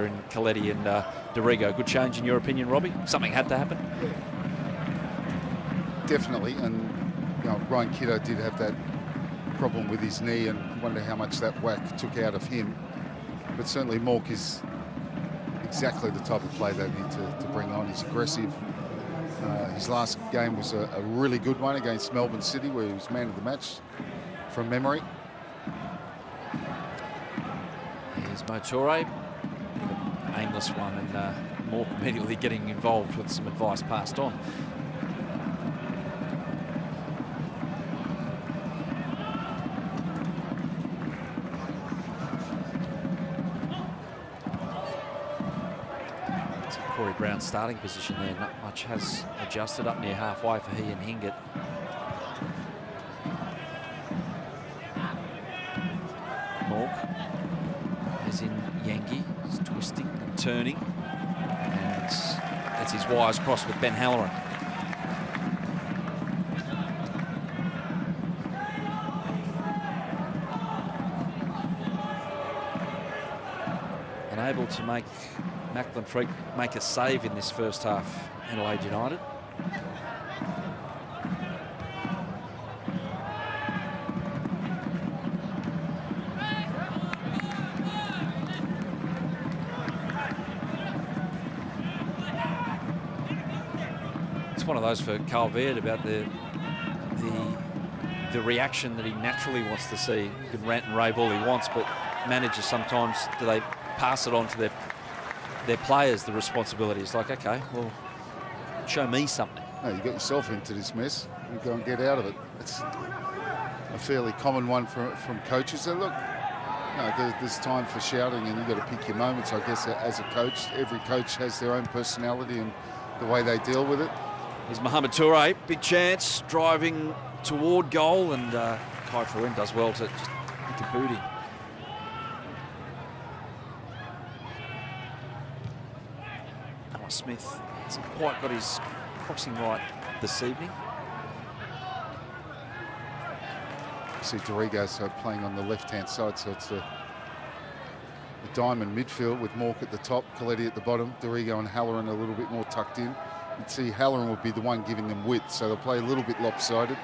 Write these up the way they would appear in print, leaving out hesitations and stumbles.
there in Coletti and Dorigo. Good change in your opinion, Robbie? Something had to happen? Definitely, and Ryan Kiddo did have that problem with his knee, and I wonder how much that whack took out of him. But certainly Mork is exactly the type of play they need to bring on. He's aggressive. His last game was a really good one against Melbourne City, where he was man of the match from memory. Here's Motore, aimless one, and Mork immediately getting involved with some advice passed on. Brown starting position there, not much has adjusted, up near halfway for he and Hingett. Mork is in Yankee, he's twisting and turning, and that's his wires crossed with Ben Halloran. Unable to make Macklin Freak make a save in this first half, Adelaide United. It's one of those for Carl Baird about the reaction that he naturally wants to see. He can rant and rave all he wants, but managers sometimes, do they pass it on to their players, the responsibility? It's like, okay, well, show me something. No, you got yourself into this mess. You go and get out of it. It's a fairly common one from coaches. So look, there's time for shouting, and you've got to pick your moments, I guess, as a coach. Every coach has their own personality and the way they deal with it. Here's Mohamed Toure, big chance, driving toward goal, and Kai Farin does well to just hit the boot in. Smith hasn't quite got his crossing right this evening. You see Dorigo playing on the left-hand side, so it's a diamond midfield with Mork at the top, Coletti at the bottom, Dorigo and Halloran a little bit more tucked in. You'd see Halloran would be the one giving them width, so they'll play a little bit lopsided.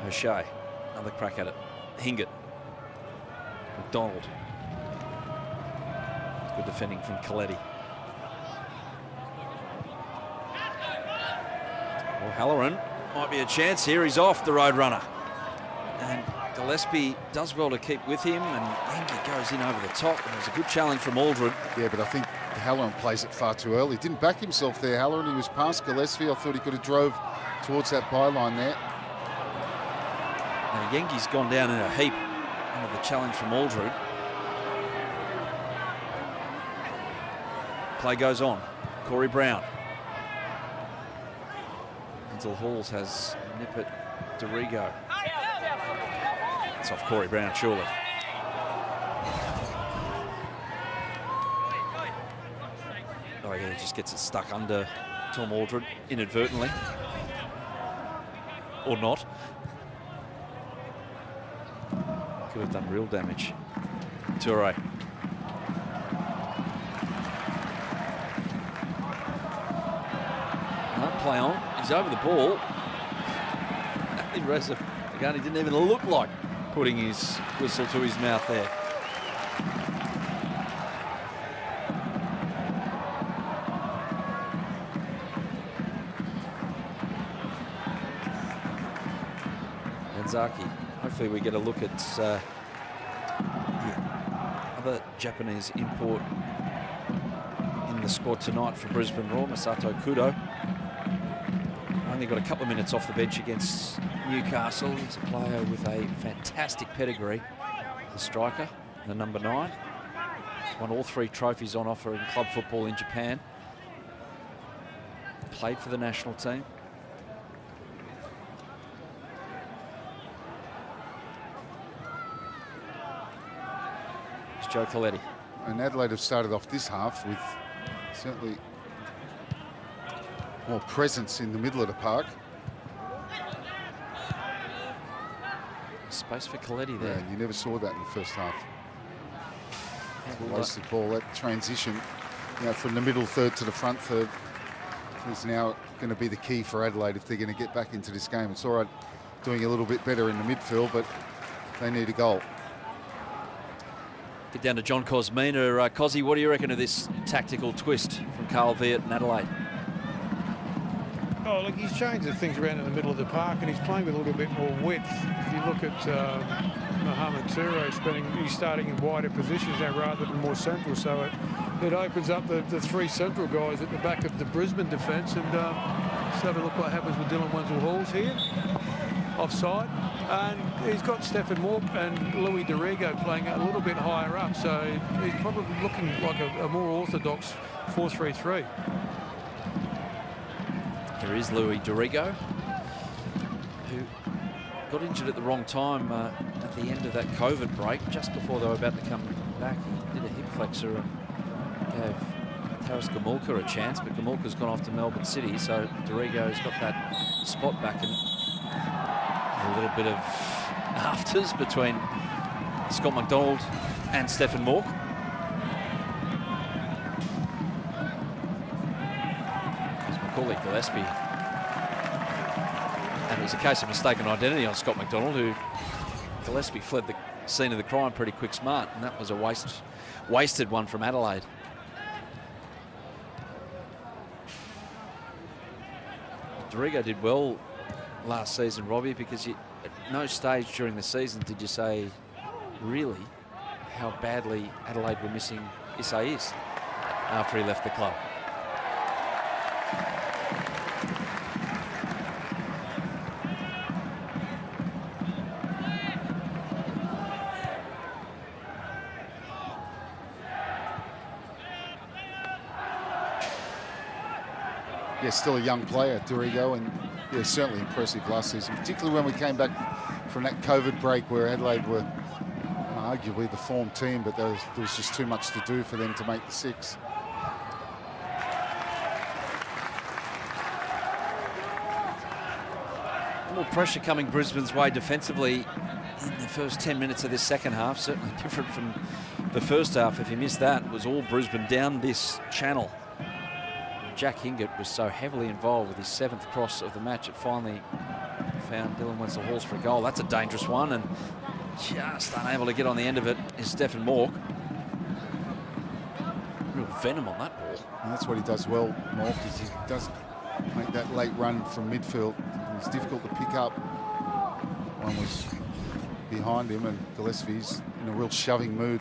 O'Shea, another crack at it. Hingett. McDonald. Good defending from Coletti. Well, Halloran might be a chance here. He's off the Roadrunner. And Gillespie does well to keep with him, and Yankee goes in over the top. It was a good challenge from Aldred. Yeah, but I think Halloran plays it far too early. Didn't back himself there, Halloran. He was past Gillespie. I thought he could have drove towards that byline there. Now, Yankee's gone down in a heap. The challenge from Aldred. Play goes on. Corey Brown. Denzel Halls has a nip at Dorigo. It's off Corey Brown, surely. Oh yeah, he just gets it stuck under Tom Aldred inadvertently. Or not. Could have done real damage. Toure. No play on. He's over the ball. Again, he didn't even look like putting his whistle to his mouth there. Anzaki. Hopefully we get a look at the other Japanese import in the squad tonight for Brisbane Roar, Masato Kudo. Only got a couple of minutes off the bench against Newcastle. He's a player with a fantastic pedigree, the striker, the number 9. He's won all 3 trophies on offer in club football in Japan. Played for the national team. Joe Coletti. And Adelaide have started off this half with certainly more presence in the middle of the park. Space for Coletti there. Yeah, you never saw that in the first half. Yeah, Wasted ball. That transition, from the middle third to the front third is now going to be the key for Adelaide if they're going to get back into this game. It's all right doing a little bit better in the midfield, but they need a goal. Get down to John Cosmina. Cosy, what do you reckon of this tactical twist from Carl Viet and Adelaide? Oh, look, he's changed the things around in the middle of the park, and he's playing with a little bit more width. If you look at Mohamed Toure, he's starting in wider positions now rather than more central, so it opens up the three central guys at the back of the Brisbane defence. And let's have a look what happens with Dylan Wenzel-Halls here, offside. And he's got Stefan Mork and Louis Dorigo playing a little bit higher up, so he's probably looking like a more orthodox 4-3-3. Here is Louis Dorigo, who got injured at the wrong time at the end of that COVID break, just before they were about to come back. He did a hip flexor and gave Taras Gamulka a chance, but Gamulka's gone off to Melbourne City, so Dorigo's got that spot back, and a little bit of afters between Scott McDonald and Stefan Mork. Macaulay Gillespie. And it was a case of mistaken identity on Scott McDonald, who Gillespie fled the scene of the crime pretty quick smart, and that was a wasted one from Adelaide. Dorigo did well last season, Robbie, because at no stage during the season did you say really how badly Adelaide were missing Isais after he left the club. Yeah, still a young player, Dorigo, and yeah, certainly impressive last season, particularly when we came back from that COVID break where Adelaide were arguably the form team, but there was just too much to do for them to make the six. More pressure coming Brisbane's way defensively in the first 10 minutes of this second half, certainly different from the first half. If you missed that, it was all Brisbane down this channel. Jack Hingett was so heavily involved with his 7th cross of the match, it finally found Dylan Wenzel-Halls for a goal. That's a dangerous one, and just unable to get on the end of it is Stefan Mork. Real venom on that ball. And that's what he does well, Mork, is he does make that late run from midfield. It's difficult to pick up. One was behind him, and Gillespie's in a real shoving mood.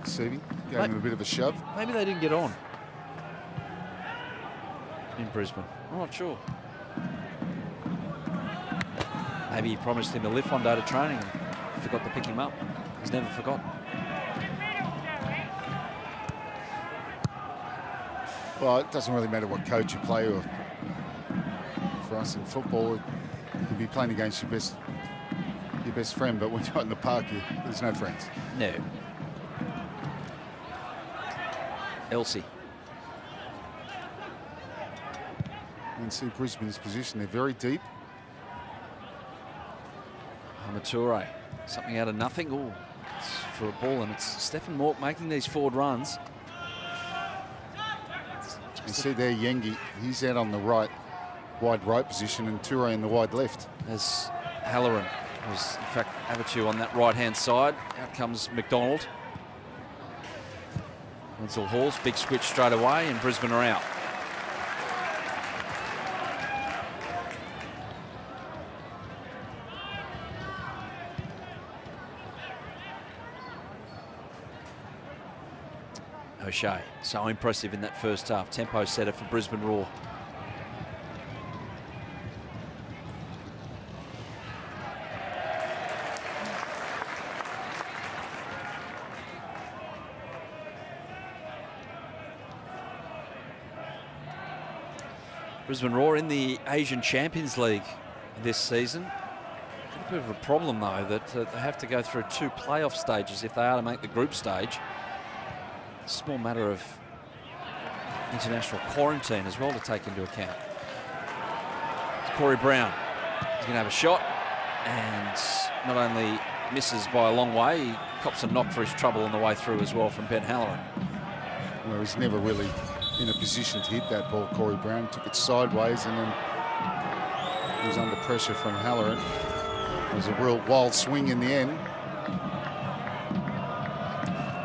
Gave him a bit of a shove. Maybe they didn't get on in Brisbane. I'm not sure. Maybe he promised him a lift one day to training and forgot to pick him up. He's never forgotten. Well, it doesn't really matter what coach you play with. For us in football, you can be playing against your best friend, but when you're out in the park, there's no friends. No. Elsie. You can see Brisbane's position. They're very deep. Toure, something out of nothing. Oh, for a ball, and it's Stefan Mork making these forward runs. You see there, Yengi, he's out on the right, wide right position, and Toure in the wide left. As Halloran was, in fact, Abitu on that right-hand side. Out comes McDonald. Wenzel-Halls, big switch straight away, and Brisbane are out. O'Shea, so impressive in that first half. Tempo setter for Brisbane Roar. Brisbane Roar in the Asian Champions League this season. A bit of a problem, though, that they have to go through 2 playoff stages if they are to make the group stage. Small matter of international quarantine as well to take into account. It's Corey Brown. He's going to have a shot. and not only misses by a long way, he cops a knock for his trouble on the way through as well from Ben Halloran. Well, he's never really in a position to hit that ball. Corey Brown took it sideways, and then he was under pressure from Halloran. It was a real wild swing in the end.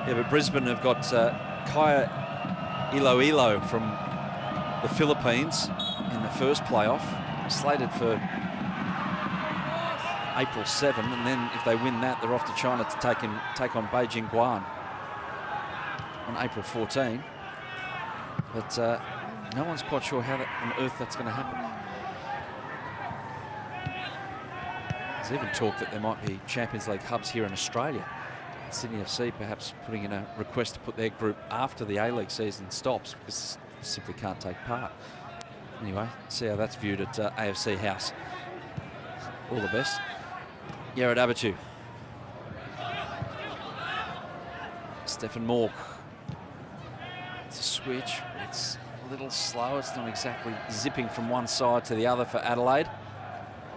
Yeah, but Brisbane have got Kaya Iloilo from the Philippines in the first playoff, slated for April 7, and then if they win that, they're off to China to take on Beijing Guan on April 14. But no one's quite sure how on earth that's going to happen. There's even talk that there might be Champions League hubs here in Australia. Sydney FC perhaps putting in a request to put their group after the A-League season stops because they simply can't take part. Anyway, see how that's viewed at AFC House. All the best. Yared Abatu. Stefan Mork. It's a switch, but it's a little slow. It's not exactly zipping from one side to the other for Adelaide.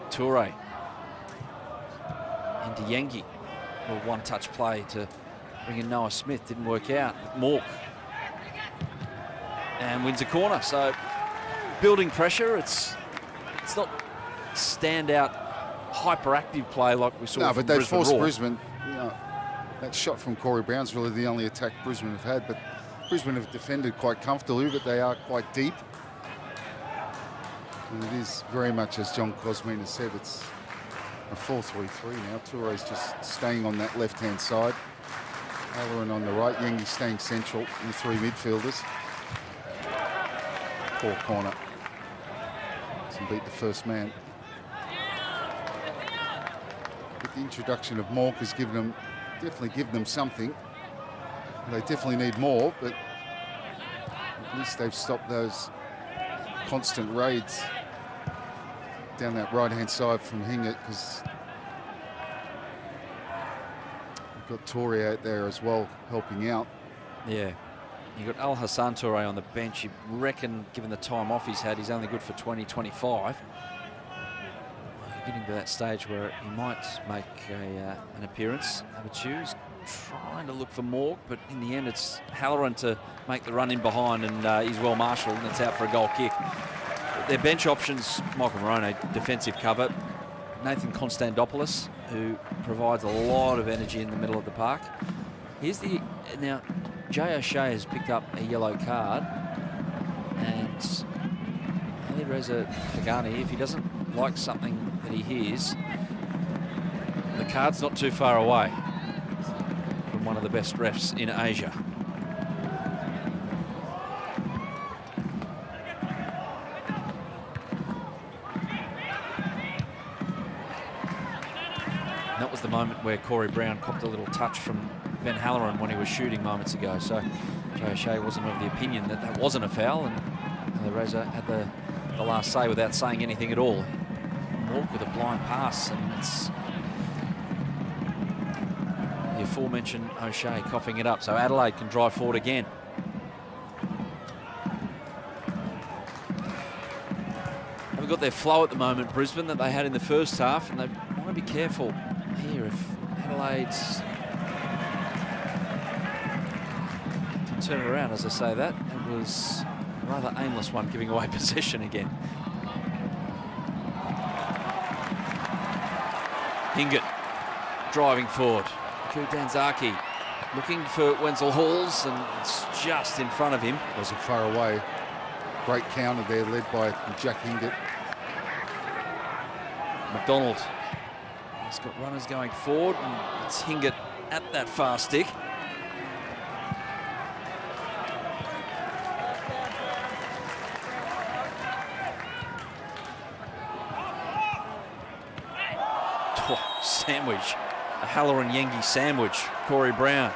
Toure. Into Yengi. A one-touch play to bring in Noah Smith. Didn't work out. Mork. And wins a corner. So building pressure. It's not standout hyperactive play like we saw. No, from but they Brisbane forced Roar. Brisbane. You know, that shot from Corey Brown's really the only attack Brisbane have had. But Brisbane have defended quite comfortably, but they are quite deep. And it is very much, as John Cosmin has said, it's a 4-3-3 now. Toure's just staying on that left-hand side. Halloran on the right. Yengi staying central in the three midfielders. Poor corner. Doesn't beat the first man. But the introduction of Mork has definitely given them something. They definitely need more, but at least they've stopped those constant raids down that right-hand side from Hingett, because we've got Toure out there as well, helping out. Yeah. You've got Al Hassan Toure on the bench. You reckon, given the time off he's had, he's only good for 2025. Getting to that stage where he might make an appearance. Abatu's trying to look for Mork, but in the end it's Halloran to make the run in behind, and he's well marshalled, and it's out for a goal kick. Their bench options: Michael Morone, defensive cover; Nathan Konstantopoulos, who provides a lot of energy in the middle of the park. Now Jay O'Shea has picked up a yellow card, and Ali Reza Fagani, if he doesn't like something that he hears, the card's not too far away from one of the best refs in Asia. That was the moment where Corey Brown copped a little touch from Ben Halloran when he was shooting moments ago. So Jay O'Shea wasn't of the opinion that that wasn't a foul, and Ali Reza had the last say without saying anything at all. Mork with a blind pass, and it's the aforementioned O'Shea coughing it up. So Adelaide can drive forward again. Haven't got their flow at the moment, Brisbane, that they had in the first half, and they want to be careful here if Adelaide's can turn it around. As I say that, it was a rather aimless one, giving away possession again. Hingett driving forward. Kudanzaki looking for Wenzel Halls, and it's just in front of him. Wasn't far away. Great counter there, led by Jack Hingett. McDonald. He's got runners going forward, and it's Hingett at that far stick. Sandwich, a Halloran Yengi sandwich. Corey Brown.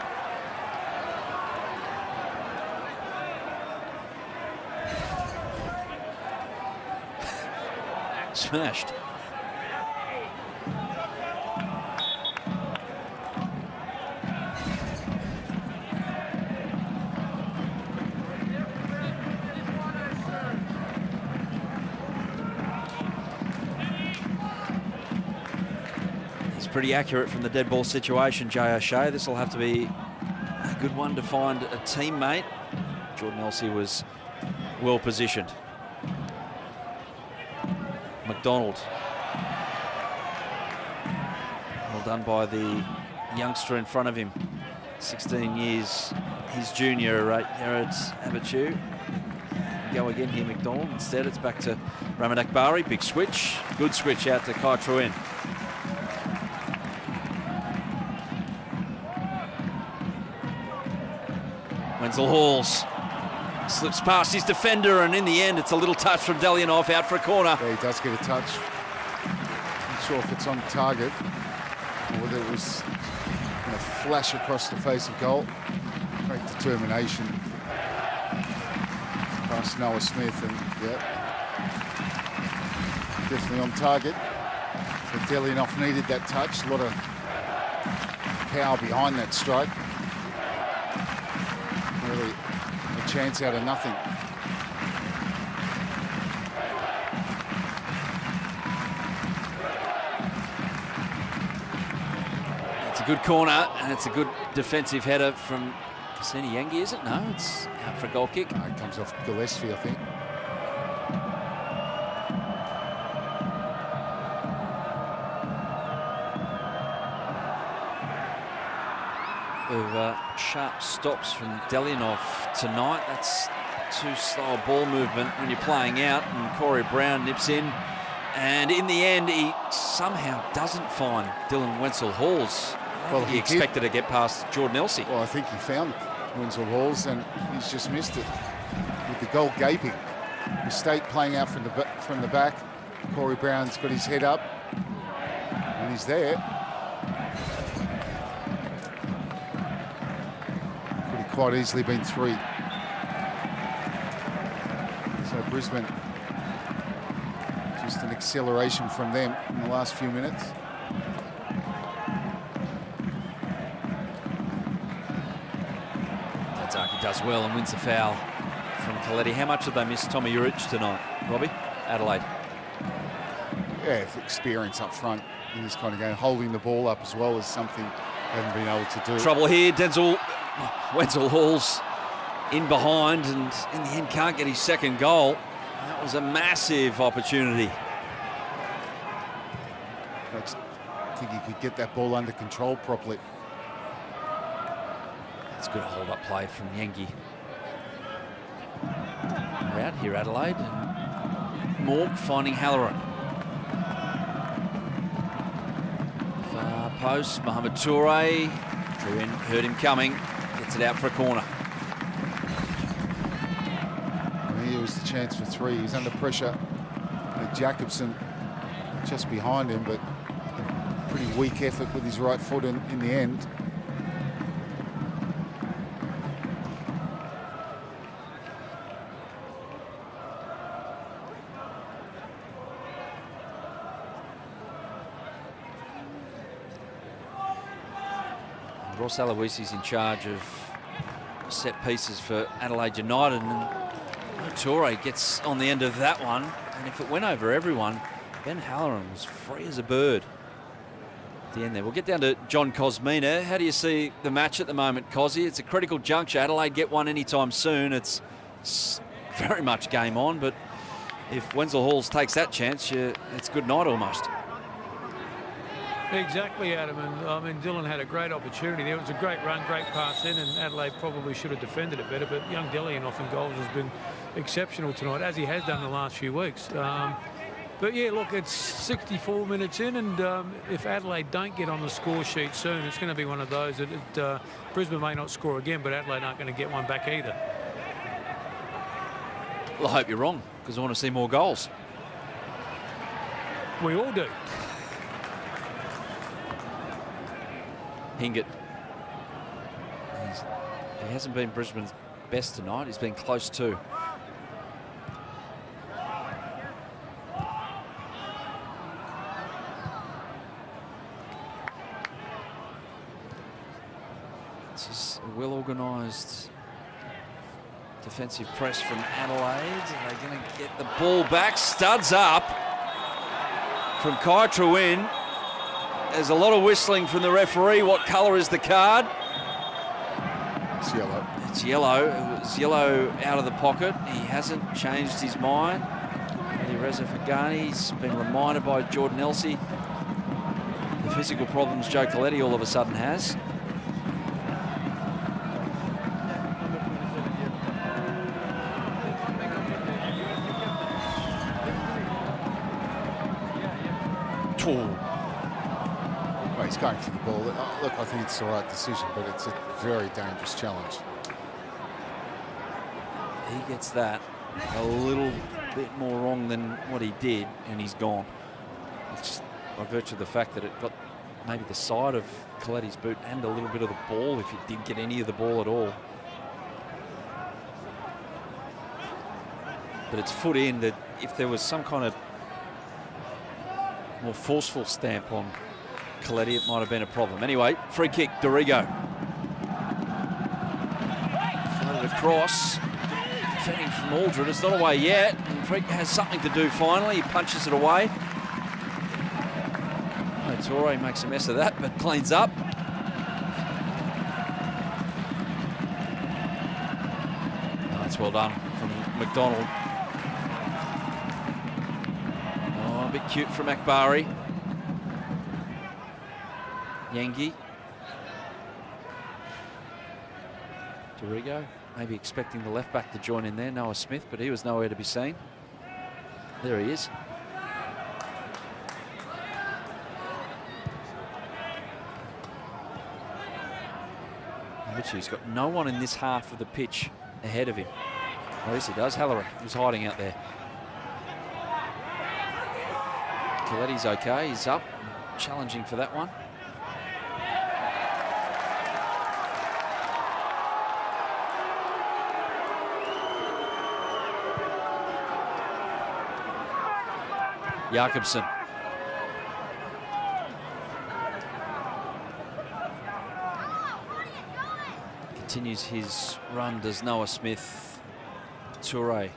Smashed. pretty accurate from the dead ball situation, Jay O'Shea. This will have to be a good one to find a teammate. Jordan Elsey was well positioned. McDonald. Well done by the youngster in front of him. 16 years his junior, Jared Abichu. Go again here, McDonald. Instead, it's back to Ramadak Bari. Big switch. Good switch out to Kai Truin. Wenzel Halls slips past his defender, and in the end, it's a little touch from Delianov out for a corner. Yeah, he does get a touch. Not sure if it's on target or whether it was a flash across the face of goal. Great determination past Noah Smith, and yeah, definitely on target. So Delianov needed that touch. A lot of power behind that strike. Really a chance out of nothing. It's a good corner, and it's a good defensive header from Cassini Yengi, is it? No, it's out for a goal kick. It comes off Gillespie, I think. Of sharp stops from Delianov tonight. That's too slow a ball movement when you're playing out, and Corey Brown nips in, and in the end he somehow doesn't find Dylan Wenzel Halls. Well, he expected to get past Jordan Elsey. Well, I think he found Wenzel Halls, and he's just missed it with the goal gaping. Mistake playing out from the back. Corey Brown's got his head up, and he's there. Quite easily been 3. So Brisbane, just an acceleration from them in the last few minutes. Tazaki does well and wins the foul from Coletti. How much did they miss Tommy Urich tonight, Robbie? Adelaide. Yeah, experience up front in this kind of game. Holding the ball up as well is something they haven't been able to do. Trouble here, Wenzel Halls in behind, and in the end can't get his second goal. That was a massive opportunity. I think he could get that ball under control properly. That's good hold-up play from Yengi. Out here, Adelaide, and Morg finding Halloran. Far post, Mohamed Toure. Drew in, heard him coming. Gets it out for a corner. And here was the chance for 3. He's under pressure. Jacobson just behind him, but pretty weak effort with his right foot in the end. Ross Aloisi's in charge of set pieces for Adelaide United, and Toure gets on the end of that one, and if it went over everyone, Ben Halloran was free as a bird at the end there. We'll get down to John Cosmina. How do you see the match at the moment, Cosy? It's a critical juncture. Adelaide get one anytime soon. It's very much game on, but if Wenzel Halls takes that chance, it's good night almost. Exactly, Adam, and I mean Dylan had a great opportunity there. It was a great run, great pass in, and Adelaide probably should have defended it better, but young Delianov in goals has been exceptional tonight, as he has done the last few weeks. But yeah, look, it's 64 minutes in, and if Adelaide don't get on the score sheet soon, it's going to be one of those that Brisbane may not score again, but Adelaide aren't going to get one back either. Well, I hope you're wrong, because I want to see more goals. We all do. Hingett. He hasn't been Brisbane's best tonight. He's been close to. This is a well-organised defensive press from Adelaide. Are they going to get the ball back? Studs up from Kai Truin. There's a lot of whistling from the referee. What colour is the card? It's yellow. It's yellow. It was yellow out of the pocket. He hasn't changed his mind. Eddie Reza Fagani's been reminded by Jordan Elsey the physical problems Joe Coletti all of a sudden has. Well, he's going for the ball. Look, I think it's the right decision, but it's a very dangerous challenge. He gets that a little bit more wrong than what he did, and he's gone. It's just by virtue of the fact that it got maybe the side of Coletti's boot and a little bit of the ball, if he did get any of the ball at all. But it's foot in that if there was some kind of more forceful stamp on Coletti, it might have been a problem. Anyway, free kick, Dorigo. Floated across. Defending from Aldred. It's not away yet. And Freak has something to do finally. He punches it away. Oh, Torre makes a mess of that, but cleans up. Oh, that's well done from McDonald. Oh, a bit cute from Akbari. Yangi. Dorigo. Maybe expecting the left back to join in there, Noah Smith, but he was nowhere to be seen. There he is. He's got no one in this half of the pitch ahead of him. At least he does. Halloran, who's hiding out there. Coletti's okay. He's up, challenging for that one. Jakobsen. Continues his run, does Noah Smith. Toure.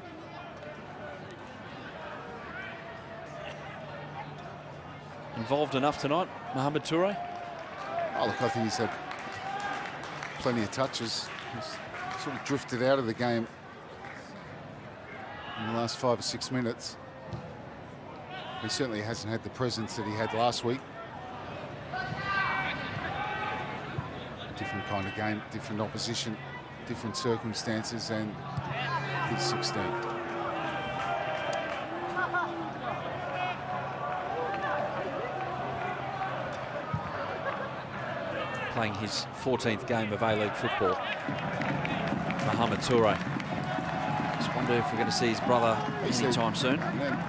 Involved enough tonight, Mohamed Toure? Oh, look, I think he's had plenty of touches. He's sort of drifted out of the game in the last 5 or 6 minutes. He certainly hasn't had the presence that he had last week. Different kind of game, different opposition, different circumstances, and he's 16. Playing his 14th game of A-League football. Mohamed Toure. Just wonder if we're going to see his brother anytime soon.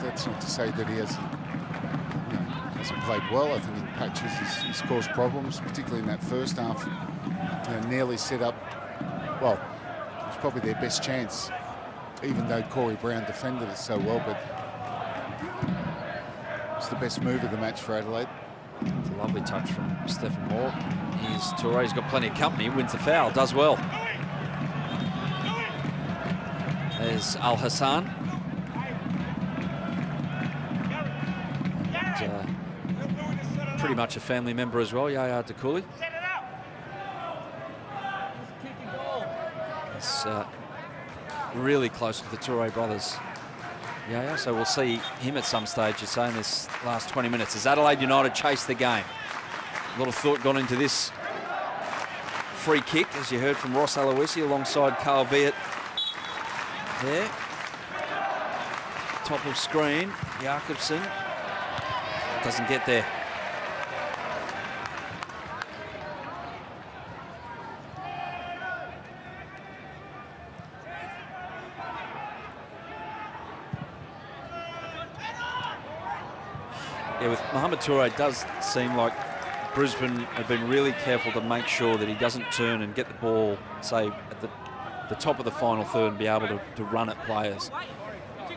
That's not to say that he hasn't played well. I think in patches he's caused problems, particularly in that first half. Nearly set up, well, it was probably their best chance, even though Corey Brown defended it so well, but it's the best move of the match for Adelaide. It's a lovely touch from Stephen Moore. Here's Toure, he's got plenty of company, wins the foul, does well. There's Al Hassan. And, pretty much a family member as well, Yaya Dakuli. He's really close with the Toure brothers. Yaya, so we'll see him at some stage, you say, in this last 20 minutes. As Adelaide United chase the game. A lot of thought gone into this free kick, as you heard from Ross Aloisi alongside Carl Viet there. Top of screen, Jakobsen doesn't get there. Yeah, with Mohamed Toure, it does seem like Brisbane have been really careful to make sure that he doesn't turn and get the ball, say, at the top of the final third and be able to run at players.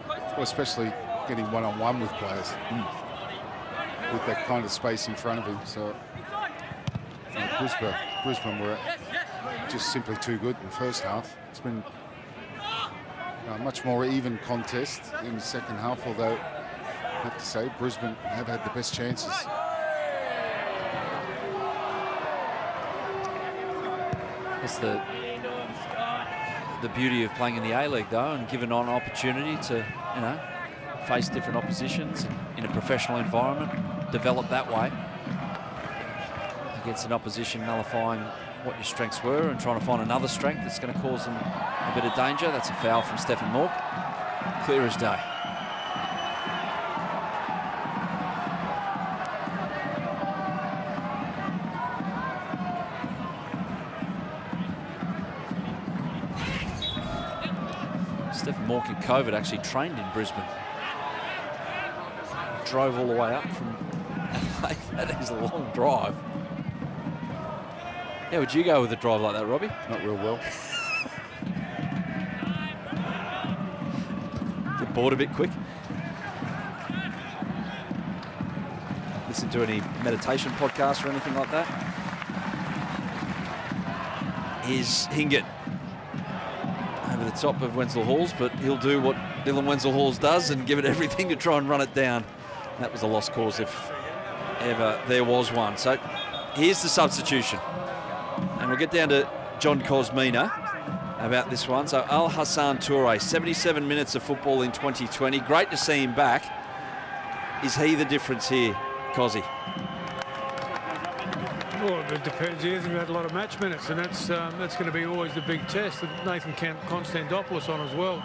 Well, especially getting one-on-one with players with that kind of space in front of him. So Brisbane were just simply too good in the first half. It's been a much more even contest in the second half, although I have to say Brisbane have had the best chances. That's the beauty of playing in the A-League, though, and given an opportunity to, face different oppositions in a professional environment, develop that way against an opposition nullifying what your strengths were and trying to find another strength that's going to cause them a bit of danger. That's a foul from Stephen Mork. Clear as day. Stephen Mork and COVID actually trained in Brisbane. Drove all the way up from Adelaide. That is a long drive. How would you go with a drive like that, Robbie? Not real well. Get bored a bit quick. Listen to any meditation podcasts or anything like that? Here's Hingett over the top of Wenzel Halls, but he'll do what Dylan Wenzel Halls does and give it everything to try and run it down. That was a lost cause if ever there was one. So here's the substitution. And we'll get down to John Cosmina about this one. So Al Hassan Toure, 77 minutes of football in 2020. Great to see him back. Is he the difference here, Cosy? Well, it depends. He hasn't had a lot of match minutes, and that's going to be always the big test. Nathan Constantopoulos on as well.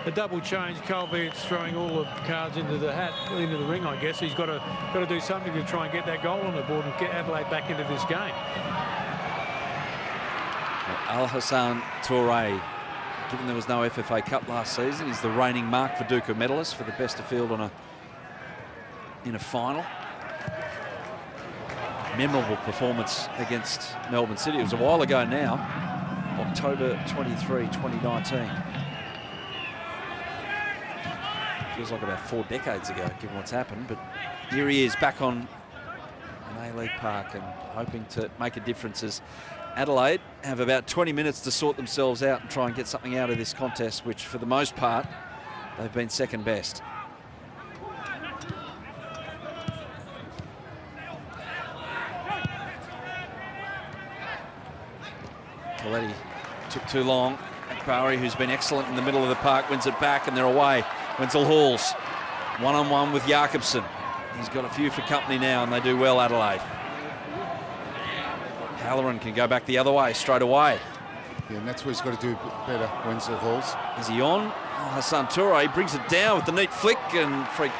A double change. Calvert's throwing all the cards into the hat, into the ring, I guess. He's got to do something to try and get that goal on the board and get Adelaide back into this game. Al Hassan Toure, given there was no FFA Cup last season, he's the reigning Mark Viduka medalist for the best of field in a final. Memorable performance against Melbourne City. It was a while ago now, October 23, 2019. Feels like about 4 decades ago, given what's happened, but here he is back on an A-League park and hoping to make a difference as Adelaide have about 20 minutes to sort themselves out and try and get something out of this contest, which for the most part, they've been second best. Coletti took too long. Akbari, who's been excellent in the middle of the park, wins it back and they're away. Wenzel Halls, one-on-one with Jakobsen. He's got a few for company now and they do well, Adelaide. Halloran can go back the other way straight away. Yeah, and that's where he's got to do better, Wenzel Halls. Is he on? Hassan Toure brings it down with the neat flick and Freak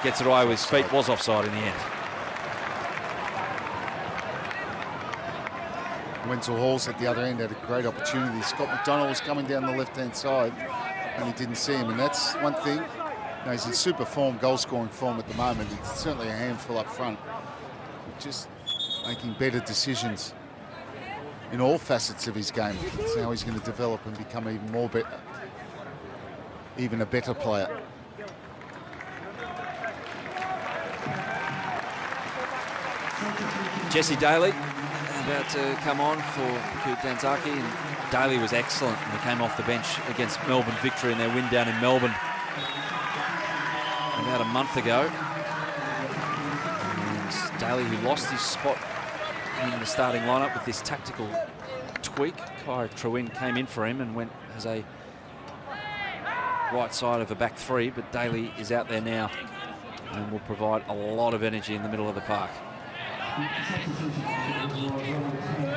gets it away with his feet. Was offside in the end. Wenzel Halls at the other end had a great opportunity. Scott McDonald was coming down the left-hand side and he didn't see him. And that's one thing. He's in super form, goal-scoring form at the moment. He's certainly a handful up front. Just making better decisions in all facets of his game. That's how he's going to develop and become even a better player. Jesse Daly about to come on for Kurt Danzaki, and Daly was excellent when he came off the bench against Melbourne Victory in their win down in Melbourne about a month ago. And Daly, who lost his spot in the starting lineup with this tactical tweak, Kai Trewin came in for him and went as a right side of a back three, but Daly is out there now and will provide a lot of energy in the middle of the park.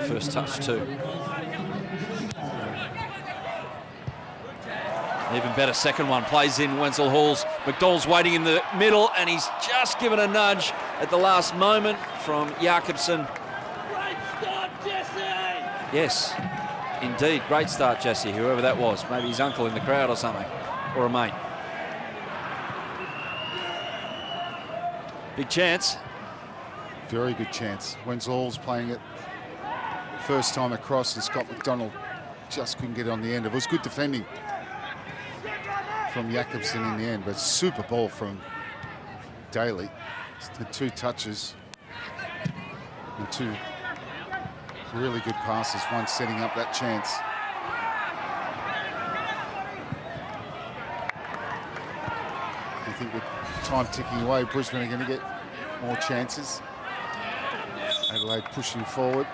First touch too. Even better second one, plays in Wenzel Halls. McDonald's waiting in the middle and he's just given a nudge at the last moment from Jakobsen. Great start, Jesse! Yes, indeed, great start, Jesse, whoever that was. Maybe his uncle in the crowd or something, or a mate. Big chance. Very good chance. Wenzel Halls playing it first time across and Scott McDonald just couldn't get it on the end. It was good defending from Jakobsen in the end, but super ball from Daly. The 2 touches and 2 really good passes, one setting up that chance. I think with time ticking away, Brisbane are going to get more chances. Adelaide pushing forward.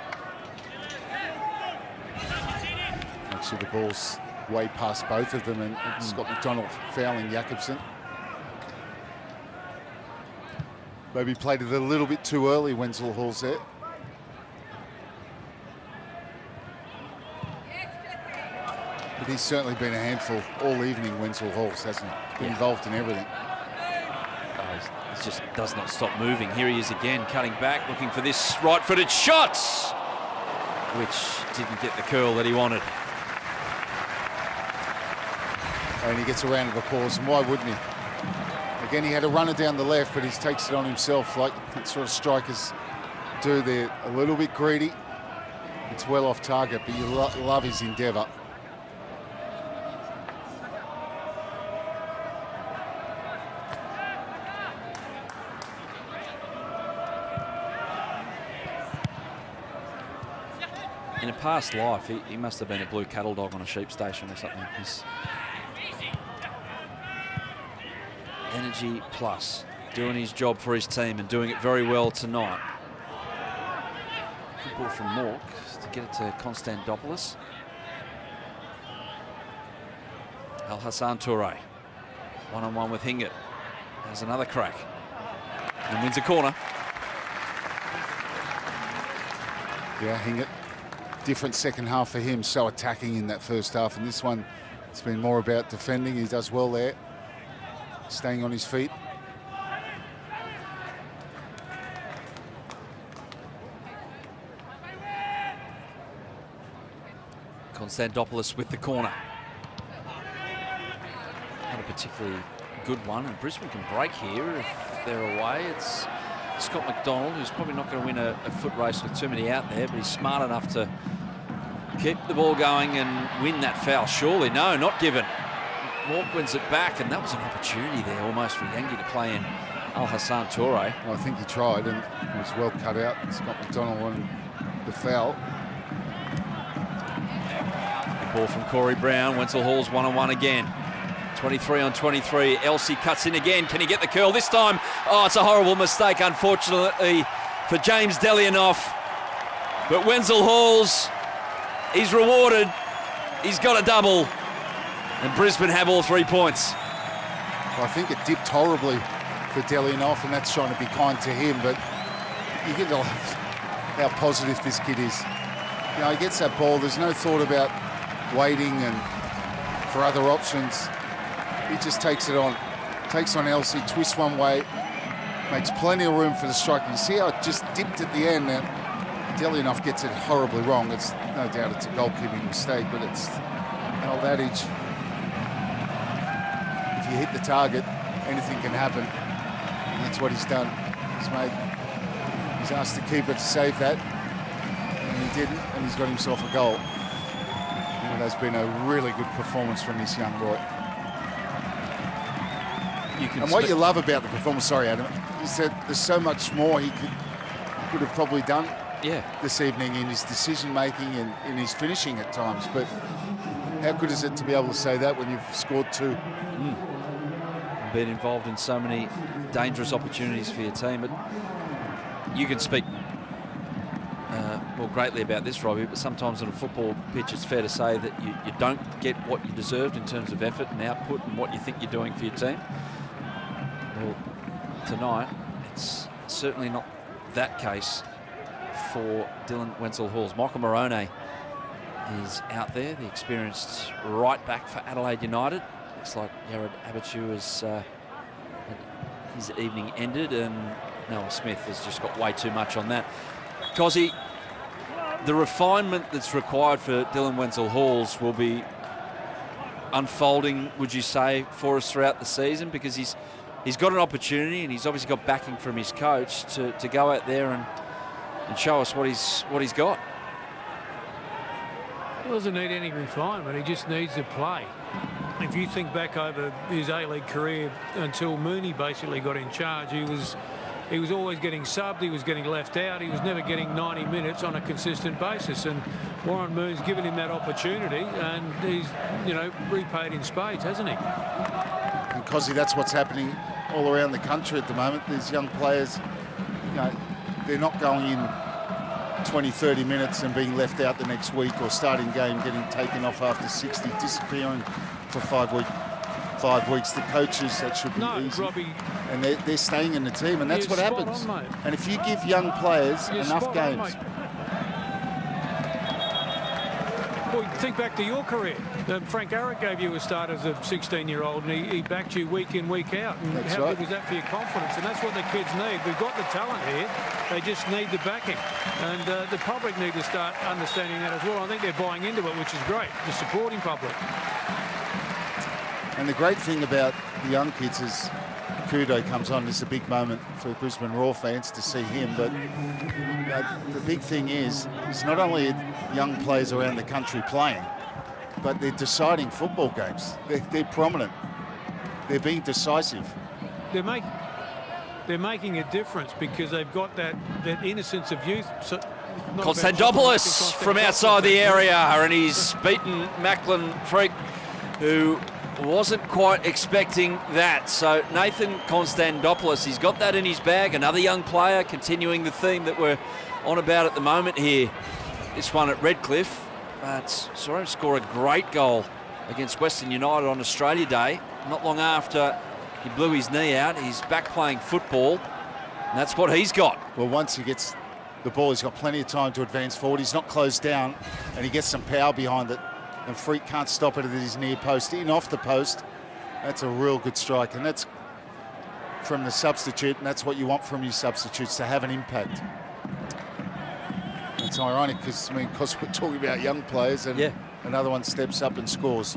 Actually, the ball's way past both of them, and Scott McDonald fouling Jakobsen. Maybe played it a little bit too early, Wenzel Halls there. But he's certainly been a handful all evening, Wenzel Halls, hasn't he? Been involved in everything. He just does not stop moving. Here he is again, cutting back, looking for this right-footed shot, which didn't get the curl that he wanted. And he gets a round of applause, and why wouldn't he? Again, he had a runner down the left, but he takes it on himself like that sort of strikers do. They're a little bit greedy. It's well off target, but you love his endeavour. In a past life, he must have been a blue cattle dog on a sheep station or something. He's energy plus, doing his job for his team and doing it very well tonight. Good ball from Mork to get it to Konstantopoulos. Al Hassan Toure, one-on-one with Hingett. Has another crack and wins a corner. Yeah, Hingett. Different second half for him, so attacking in that first half. And this one, it's been more about defending. He does well there, staying on his feet. Konstantopoulos with the corner. Not a particularly good one, and Brisbane can break here if they're away. It's Scott McDonald, who's probably not going to win a foot race with too many out there, but he's smart enough to keep the ball going and win that foul. Surely, no, not given. Mork wins it back, and that was an opportunity there almost for Yangi to play in Al Hassan Toure. Well, I think he tried, and it was well cut out. Scott McDonald won the foul. The ball from Corey Brown. Wenzel Hall's one-on-one again. 23 on 23. Elsie cuts in again. Can he get the curl this time? Oh, it's a horrible mistake, unfortunately, for James Delianoff. But Wenzel Halls, he's rewarded. He's got a double. And Brisbane have all 3 points. Well, I think it dipped horribly for Delianoff, and that's trying to be kind to him. But you get how positive this kid is. You know, he gets that ball. There's no thought about waiting and for other options. He just takes it on. Takes on Elsie, twists one way, makes plenty of room for the strike. You see how it just dipped at the end now. Delianoff gets it horribly wrong. It's no doubt it's a goalkeeping mistake, but it's an old adage. If you hit the target, anything can happen. And that's what he's done. He's asked the keeper to save that, and he didn't, and he's got himself a goal. And it has been a really good performance from this young boy. And what you love about the performance, sorry Adam, is that there's so much more he could have probably done this evening in his decision making and in his finishing at times. But how good is it to be able to say that when you've scored 2? Been involved in so many dangerous opportunities for your team, but you can speak more greatly about this, Robbie, but sometimes on a football pitch it's fair to say that you don't get what you deserved in terms of effort and output and what you think you're doing for your team. Well, tonight it's certainly not that case for Dylan Wenzel Halls. Michael Morone is out there, the experienced right back for Adelaide United. Looks like Jared Abichu has his evening ended, and Noah Smith has just got way too much on that. Cozzy, the refinement that's required for Dylan Wenzel Halls will be unfolding, would you say, for us throughout the season, because he's got an opportunity and he's obviously got backing from his coach to go out there and show us what he's got. He doesn't need any refinement, he just needs to play. If you think back over his A-League career until Mooney basically got in charge, he was always getting subbed, he was getting left out, he was never getting 90 minutes on a consistent basis, and Warren Moon's given him that opportunity, and he's, repaid in spades, hasn't he? And Cozzy, that's what's happening all around the country at the moment. These young players, they're not going in 20, 30 minutes and being left out the next week, or starting game, getting taken off after 60, disappearing for 5 weeks. The coaches, that should be easy. Robbie, and they're staying in the team, and that's what happens. On, and if you give young players enough games. Well, think back to your career. Frank Arrett gave you a start as a 16-year-old, and he backed you week in, week out. And that's how right. good was that for your confidence? And that's what the kids need. We've got the talent here. They just need the backing. And the public need to start understanding that as well. I think they're buying into it, which is great, the supporting public. And the great thing about the young kids is Kudo comes on. It's a big moment for Brisbane Roar fans to see him. But the big thing is, it's not only young players around the country playing, but they're deciding football games. They're prominent. They're being decisive. They're making a difference because they've got that innocence of youth. So Konstantopoulos from outside the area, and he's beaten Macklin Freak, who wasn't quite expecting that. So Nathan Konstantopoulos, he's got that in his bag. Another young player, continuing the theme that we're on about at the moment here. This one at Redcliffe. But saw him score a great goal against Western United on Australia Day. Not long after he blew his knee out, he's back playing football. And that's what he's got. Well, once he gets the ball, he's got plenty of time to advance forward. He's not closed down, and he gets some power behind it. And Freak can't stop it at his near post. In off the post, that's a real good strike. And that's from the substitute, and that's what you want from your substitutes, to have an impact. It's ironic because we're talking about young players, and another one steps up and scores.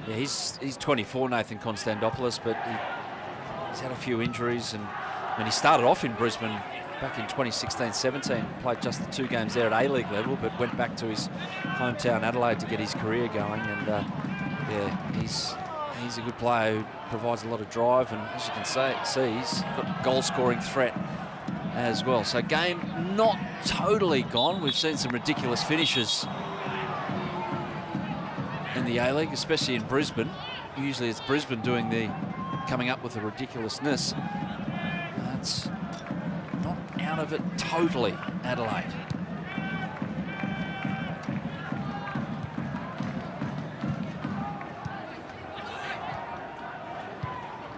Yeah, he's 24, Nathan Konstantopoulos, but he's had a few injuries, and when he started off in Brisbane back in 2016-17, played just the 2 games there at A-League level, but went back to his hometown Adelaide to get his career going. And yeah, he's a good player who provides a lot of drive, and as you can see, he's got goal-scoring threat as well. So game not totally gone. We've seen some ridiculous finishes in the A-League, especially in Brisbane. Usually it's Brisbane coming up with the ridiculousness. That's not out of it totally, Adelaide.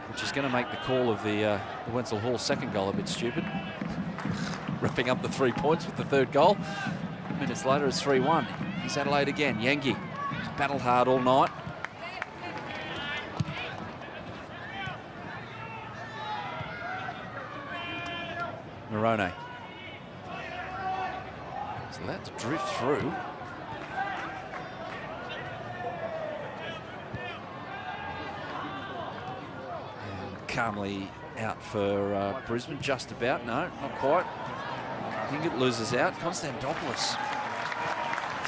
Which is going to make the call of the Wenzel Hall second goal a bit stupid. Wrapping up the 3 points with the third goal. Minutes later, it's 3-1. He's Adelaide again. Yangi. He's battled hard all night. Morone. He's allowed to drift through. And calmly out for Brisbane, just about. No, not quite. I think it loses out. Konstantopoulos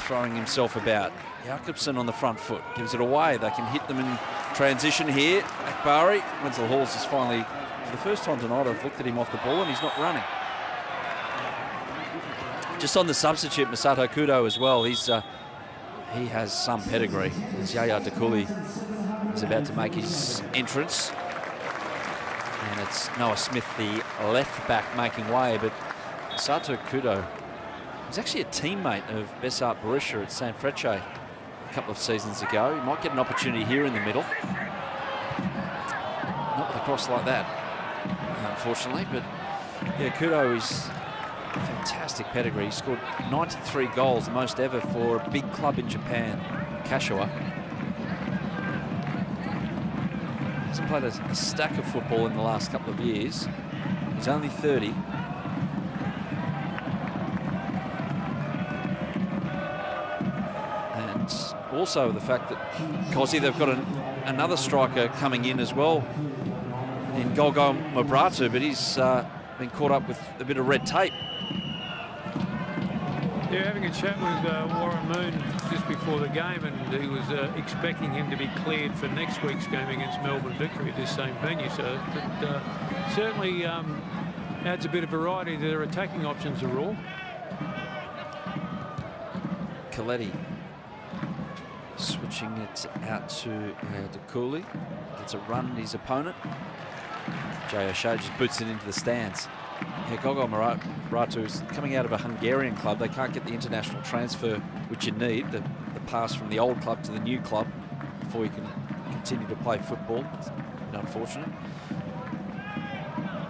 throwing himself about. Jakobsen on the front foot, gives it away. They can hit them in transition here. Akbari. Wenzel Halls is finally, for the first time tonight, I've looked at him off the ball and he's not running. Just on the substitute, Masato Kudo as well. He has some pedigree. As Yaya Dakuli is about to make his entrance. And it's Noah Smith, the left back, making way, but Masato Kudo was actually a teammate of Bessart Barisha at San Frece a couple of seasons ago. He might get an opportunity here in the middle. Not with a cross like that, unfortunately, but yeah, Kudo is fantastic pedigree. He scored 93 goals, the most ever for a big club in Japan, Kashiwa. Hasn't played a stack of football in the last couple of years. He's only 30. And also the fact that Cosy, they've got another striker coming in as well in Golgo Mabratu, but he's been caught up with a bit of red tape. Yeah, having a chat with Warren Moon just before the game, and he was expecting him to be cleared for next week's game against Melbourne Victory at this same venue. So it certainly adds a bit of variety to their attacking options of Raw. Coletti switching it out to Dakuli. Gets a run at his opponent. Jay O'Shea just boots it into the stands. Yeah, Gogo Maratu is coming out of a Hungarian club. They can't get the international transfer which you need, the pass from the old club to the new club before you can continue to play football. It's unfortunate.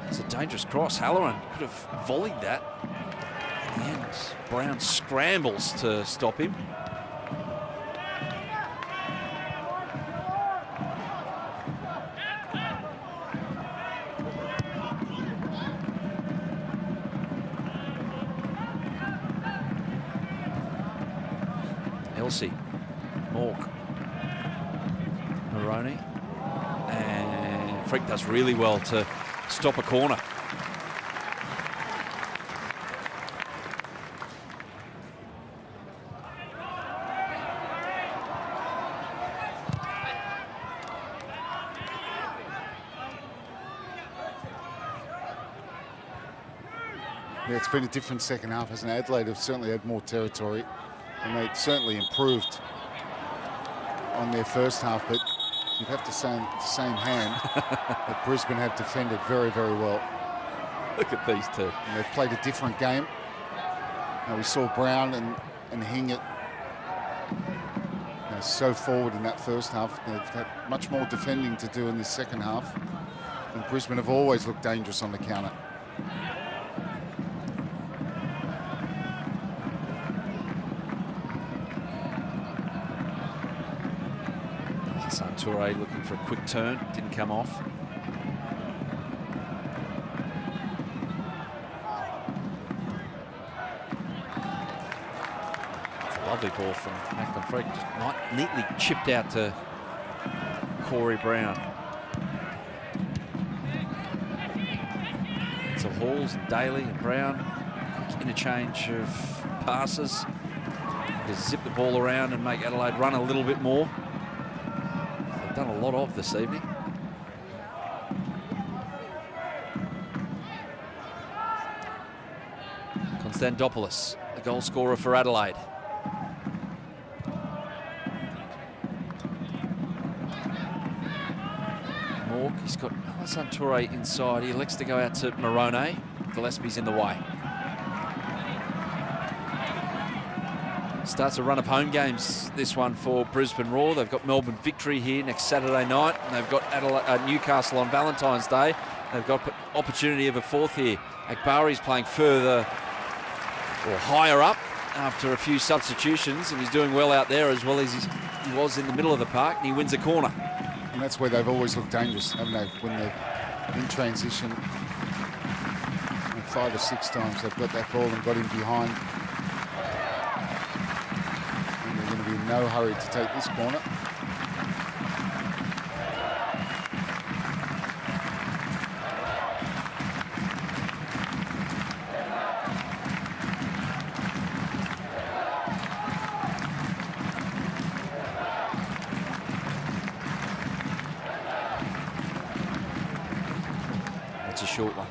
It's a dangerous cross. Halloran could have volleyed that. In the end, Brown scrambles to stop him. Elsie, Mork, Maroney, and Freak does really well to stop a corner. Yeah, it's been a different second half, hasn't it? Adelaide have certainly had more territory, and they certainly improved on their first half, but you'd have to say the same hand that Brisbane have defended very, very well. Look at these two. And they've played a different game. Now we saw Brown and Hingett so forward in that first half. They've had much more defending to do in this second half. And Brisbane have always looked dangerous on the counter. Toure looking for a quick turn, didn't come off. It's a lovely ball from Macklin Freak, just neatly chipped out to Corey Brown. So Halls and Daly and Brown, quick interchange of passes. Just zip the ball around and make Adelaide run a little bit more. Done a lot of this evening. Konstantopoulos, the goal scorer for Adelaide. Mork, he's got Alassane Toure inside. He elects to go out to Morone. Gillespie's in the way. Starts a run of home games, this one for Brisbane Roar. They've got Melbourne Victory here next Saturday night, and they've got Newcastle on Valentine's Day. They've got opportunity of a fourth here. Akbari's playing further or higher up after a few substitutions, and he's doing well out there as well as he was in the middle of the park, and he wins a corner. And that's where they've always looked dangerous, haven't they? When they're in transition, 5 or 6 times they've got that ball and got him behind. No hurry to take this corner. It's a short one.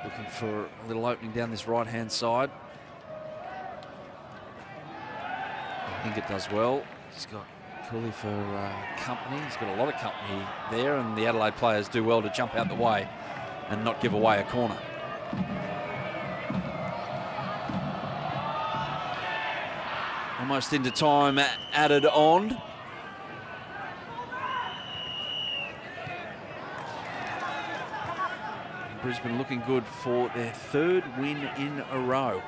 Looking for a little opening down this right-hand side. I think it does well. He's got Cooley for company. He's got a lot of company there, and the Adelaide players do well to jump out the way and not give away a corner. Almost into time added on. Brisbane looking good for their 3rd win in a row.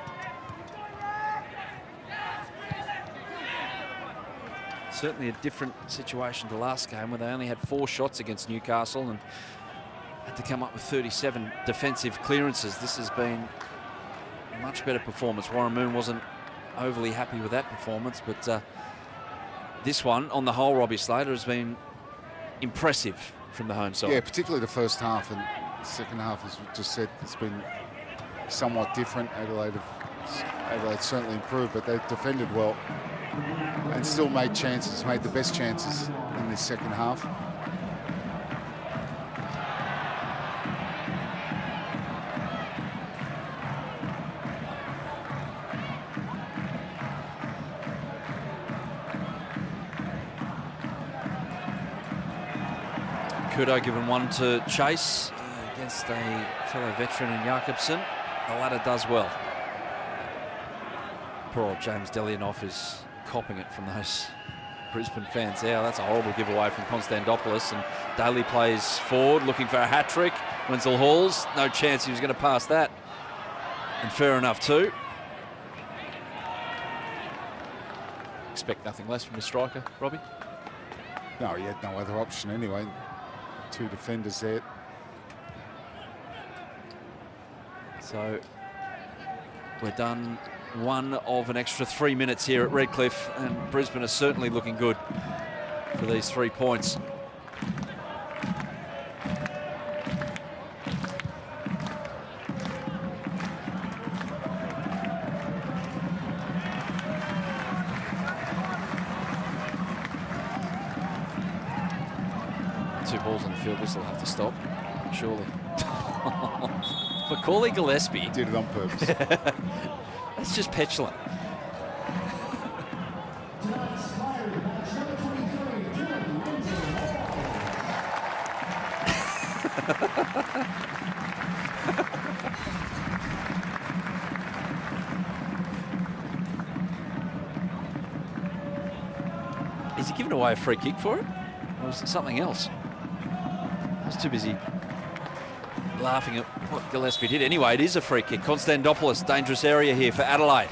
Certainly a different situation to last game where they only had 4 shots against Newcastle and had to come up with 37 defensive clearances. This has been a much better performance. Warren Moon wasn't overly happy with that performance, but this one, on the whole, Robbie Slater, has been impressive from the home side. Yeah, particularly the first half, and the second half, as we just said, it's been somewhat different. Adelaide certainly improved, but they've defended well and still made chances, made the best chances in this second half. Kudo given one to chase against a fellow veteran in Jakobsen. The latter does well. Poor old James Delianoff is copping it from those Brisbane fans there. That's a horrible giveaway from Konstantopoulos, and Daly plays forward looking for a hat-trick. Wenzel Halls, no chance he was going to pass that. And fair enough too. Expect nothing less from the striker, Robbie? No, he had no other option anyway. 2 defenders there. So we're done one of an extra 3 minutes here at Redcliffe, and Brisbane are certainly looking good for these 3 points. Two balls on the field, this will have to stop, surely. Macaulay Gillespie Did it on purpose. That's just petulant. Is he giving away a free kick for it? Or was it something else? I was too busy laughing at what Gillespie did. Anyway, it is a free kick. Konstantopoulos, dangerous area here for Adelaide.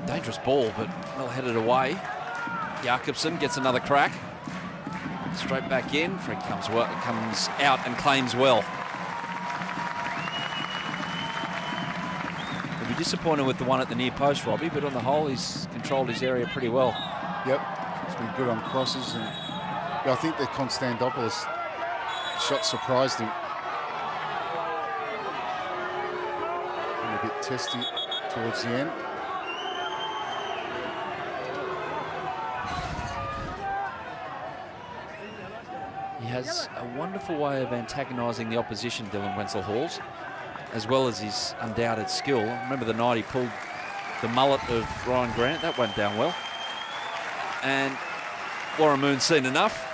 Dangerous ball, but well headed away. Jakobsen gets another crack. Straight back in. Fred comes out and claims well. He'll be disappointed with the one at the near post, Robbie, but on the whole, he's controlled his area pretty well. Yep, he's been good on crosses, and I think that Konstantopoulos shot surprised him. A bit testy towards the end. He has a wonderful way of antagonising the opposition, Dylan Wenzel Halls, as well as his undoubted skill. Remember the night he pulled the mullet of Ryan Grant? That went down well. And Warramoon's seen enough.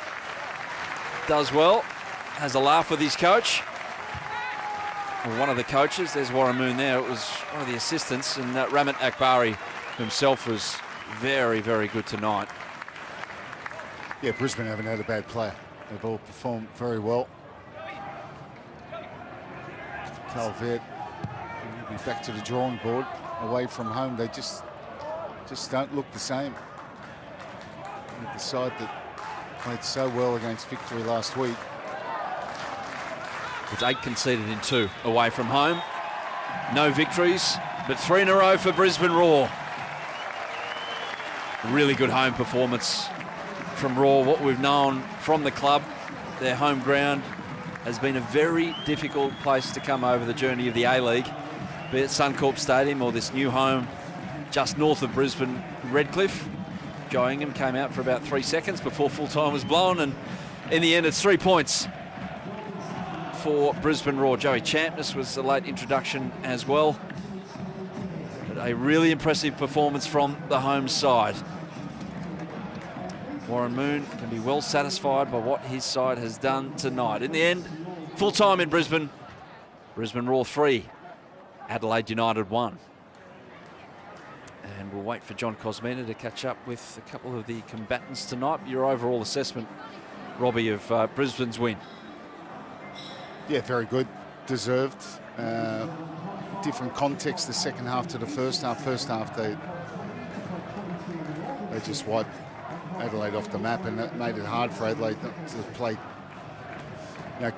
Does well. Has a laugh with his coach. Well, one of the coaches, there's Warramoon there. It was one of the assistants, and Ramit Akbari himself was very, very good tonight. Yeah, Brisbane haven't had a bad player. They've all performed very well. Calvert will be back to the drawing board. Away from home, they just don't look the same. The side that played so well against Victory last week. It's 8 conceded in 2 away from home. No victories, but 3 in a row for Brisbane Roar. Really good home performance from Roar. What we've known from the club, their home ground has been a very difficult place to come over the journey of the A-League, be it Suncorp Stadium or this new home just north of Brisbane, Redcliffe. Joe Ingham came out for about 3 seconds before full time was blown, and in the end it's 3 points for Brisbane Roar. Joey Champness was a late introduction as well, but a really impressive performance from the home side. Warramoon can be well satisfied by what his side has done tonight. In the end, full time in Brisbane. Brisbane Roar 3, Adelaide United 1. And we'll wait for John Cosmina to catch up with a couple of the combatants tonight. Your overall assessment, Robbie, of Brisbane's win? Yeah, very good. Deserved. Different context the second half to the first half. First half, they just wiped Adelaide off the map, and that made it hard for Adelaide to play,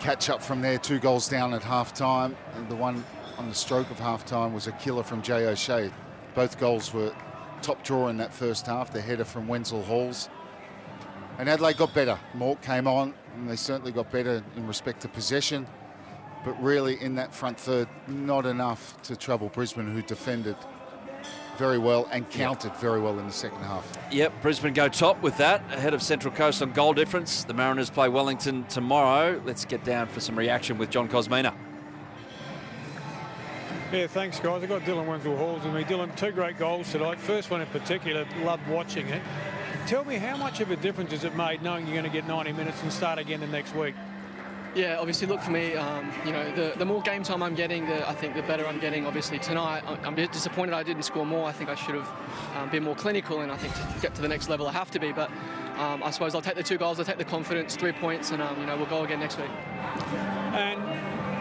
catch up from there. 2 goals down at half-time, and the one on the stroke of half-time was a killer from Jay O'Shea. Both goals were top draw in that first half. The header from Wenzel Halls. And Adelaide got better. Mork came on, and they certainly got better in respect to possession. But really, in that front third, not enough to trouble Brisbane, who defended very well and countered very well in the second half. Yep, Brisbane go top with that, ahead of Central Coast on goal difference. The Mariners play Wellington tomorrow. Let's get down for some reaction with John Cosmina. Yeah, thanks, guys. I've got Dylan Wenzel Halls with me. Dylan, 2 great goals tonight. First one in particular, loved watching it. Tell me, how much of a difference has it made knowing you're going to get 90 minutes and start again the next week? Yeah, obviously, look, for me, you know, the more game time I'm getting, I think the better I'm getting. Obviously, tonight, I'm a bit disappointed I didn't score more. I think I should have been more clinical, and I think to get to the next level, I have to be. But I suppose I'll take the 2 goals, I'll take the confidence, 3 points, and, you know, we'll go again next week. And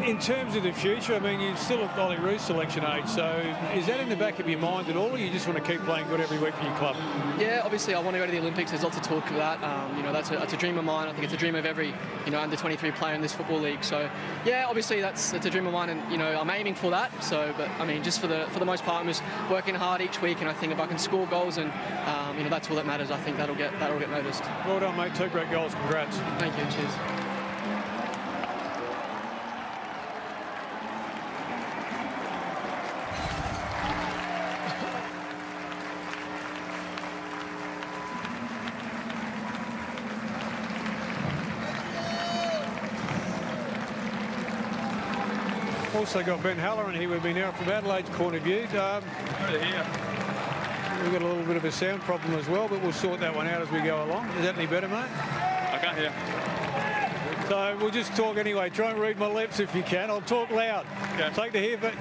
in terms of the future, I mean, you're still at Ollie Roos selection age, so is that in the back of your mind at all, or you just want to keep playing good every week for your club? Yeah, obviously I want to go to the Olympics. There's lots of talk of that. You know, that's a dream of mine. I think it's a dream of every, you know, under-23 player in this football league. So, yeah, obviously that's a dream of mine, and you know, I'm aiming for that. So, but I mean, just for the most part, I'm just working hard each week, and I think if I can score goals, and you know, that's all that matters. I think that'll get noticed. Well done, mate. 2 great goals. Congrats. Thank you. Cheers. Also got Ben Halloran here with me now from Adelaide's point of view. We've got a little bit of a sound problem as well, but we'll sort that one out as we go along. Is that any better, mate? I can't hear. So we'll just talk anyway. Try and read my lips if you can. I'll talk loud. Okay.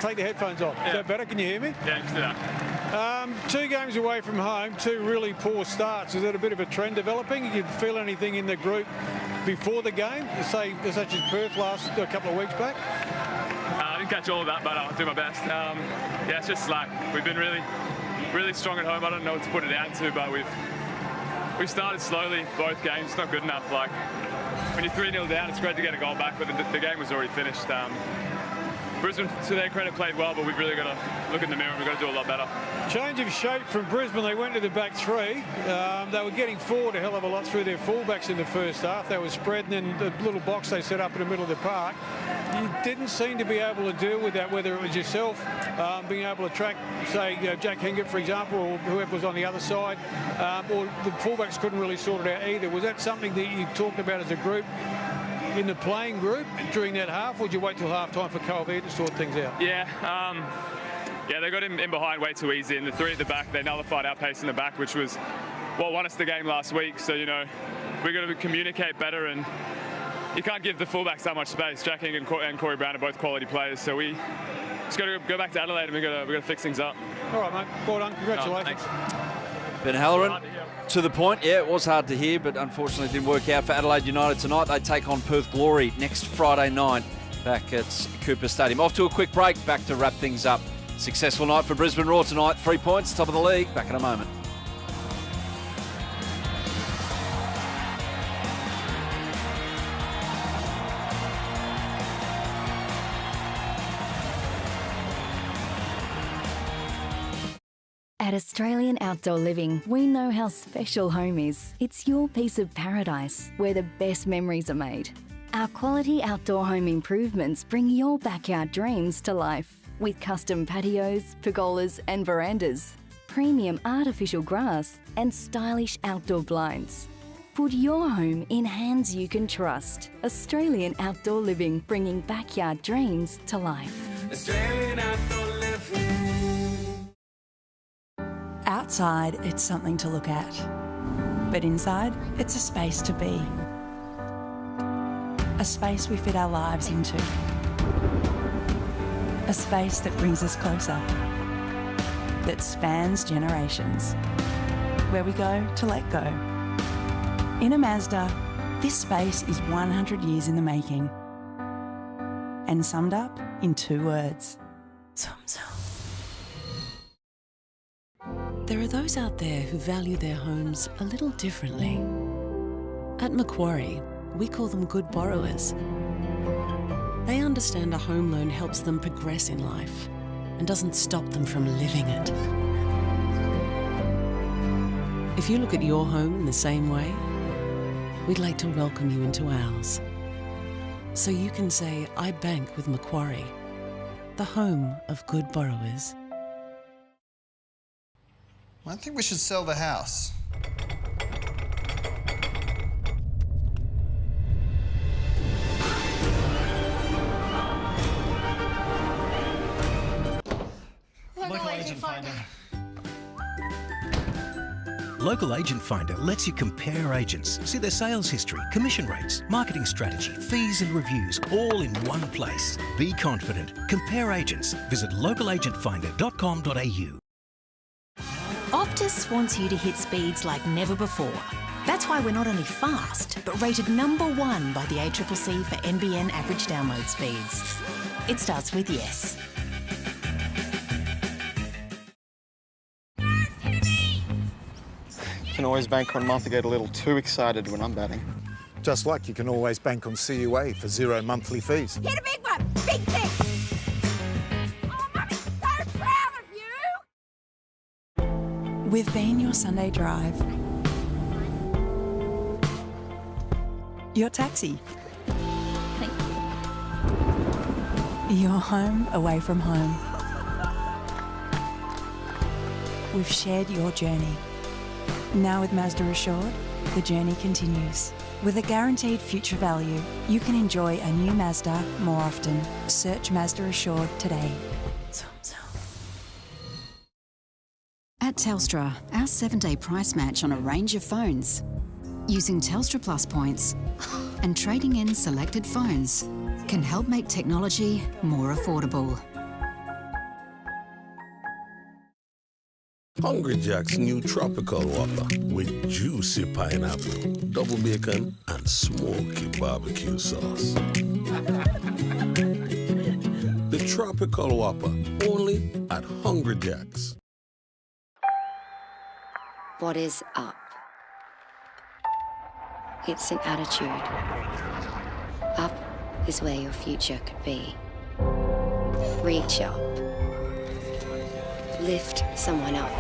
Take the headphones off. Yeah. Is that better? Can you hear me? Yeah, just do that. 2 games away from home, 2 really poor starts. Is that a bit of a trend developing? Did you feel anything in the group before the game, say such as Perth a couple of we'ks back? I didn't catch all of that, but I'll do my best. Yeah, it's just slack. We've been really strong at home. I don't know what to put it down to, but we've started slowly both games. It's not good enough. Like when you're 3-0 down, it's great to get a goal back, but the game was already finished. Brisbane, to their credit, played well, but we've really got to look in the mirror and we've got to do a lot better. Change of shape from Brisbane. They went to the back 3. They were getting forward a hell of a lot through their fullbacks in the first half. They were spread, and then the little box they set up in the middle of the park. You didn't seem to be able to deal with that, whether it was yourself being able to track, say, Jack Hingett, for example, or whoever was on the other side, or the fullbacks couldn't really sort it out either. Was that something that you talked about as a group in the playing group during that half, or did you wait till half-time for Calvert to sort things out? Yeah, yeah, they got him in behind way too easy, and the 3 at the back, they nullified our pace in the back, which was what won us the game last week. So, you know, we've got to communicate better, and you can't give the fullbacks that much space. Jack Hingett and Corey Brown are both quality players, so we just got to go back to Adelaide, and we've got to fix things up. All right, mate. Well done. Congratulations. Ben Halloran, to the point. Yeah, it was hard to hear, but unfortunately it didn't work out for Adelaide United tonight. They take on Perth Glory next Friday night back at Cooper Stadium. Off to a quick break, back to wrap things up. Successful night for Brisbane Roar tonight. 3 points, top of the league. Back in a moment. At Australian Outdoor Living, we know how special home is. It's your piece of paradise where the best memories are made. Our quality outdoor home improvements bring your backyard dreams to life with custom patios, pergolas and verandas, premium artificial grass and stylish outdoor blinds. Put your home in hands you can trust. Australian Outdoor Living, bringing backyard dreams to life. Australian Outdoor Living. Outside, it's something to look at. But inside, it's a space to be. A space we fit our lives into. A space that brings us closer. That spans generations. Where we go to let go. In a Mazda, this space is 100 years in the making. And summed up in 2 words. Zum zum. There are those out there who value their homes a little differently. At Macquarie, we call them good borrowers. They understand a home loan helps them progress in life and doesn't stop them from living it. If you look at your home in the same way, we'd like to welcome you into ours. So you can say, I bank with Macquarie, the home of good borrowers. I think we should sell the house. Local agent finder. Local Agent Finder lets you compare agents, see their sales history, commission rates, marketing strategy, fees and reviews, all in one place. Be confident. Compare agents. Visit localagentfinder.com.au. Optus wants you to hit speeds like never before. That's why we're not only fast, but rated #1 by the ACCC for NBN average download speeds. It starts with yes. You can always bank on Martha get a little too excited when I'm batting. Just like you can always bank on CUA for 0 monthly fees. Hit a big one! Big thing! Oh, Mummy's so proud of you! We've been your Sunday drive. Your taxi. Thank you. Your home away from home. We've shared your journey. Now with Mazda Assured, the journey continues. With a guaranteed future value, you can enjoy a new Mazda more often. Search Mazda Assured today. At Telstra, our 7-day price match on a range of phones. Using Telstra Plus points and trading in selected phones can help make technology more affordable. Hungry Jack's new Tropical Whopper with juicy pineapple, double bacon and smoky barbecue sauce. The Tropical Whopper, only at Hungry Jack's. What is up? It's an attitude. Up is where your future could be. Reach up. Lift someone up.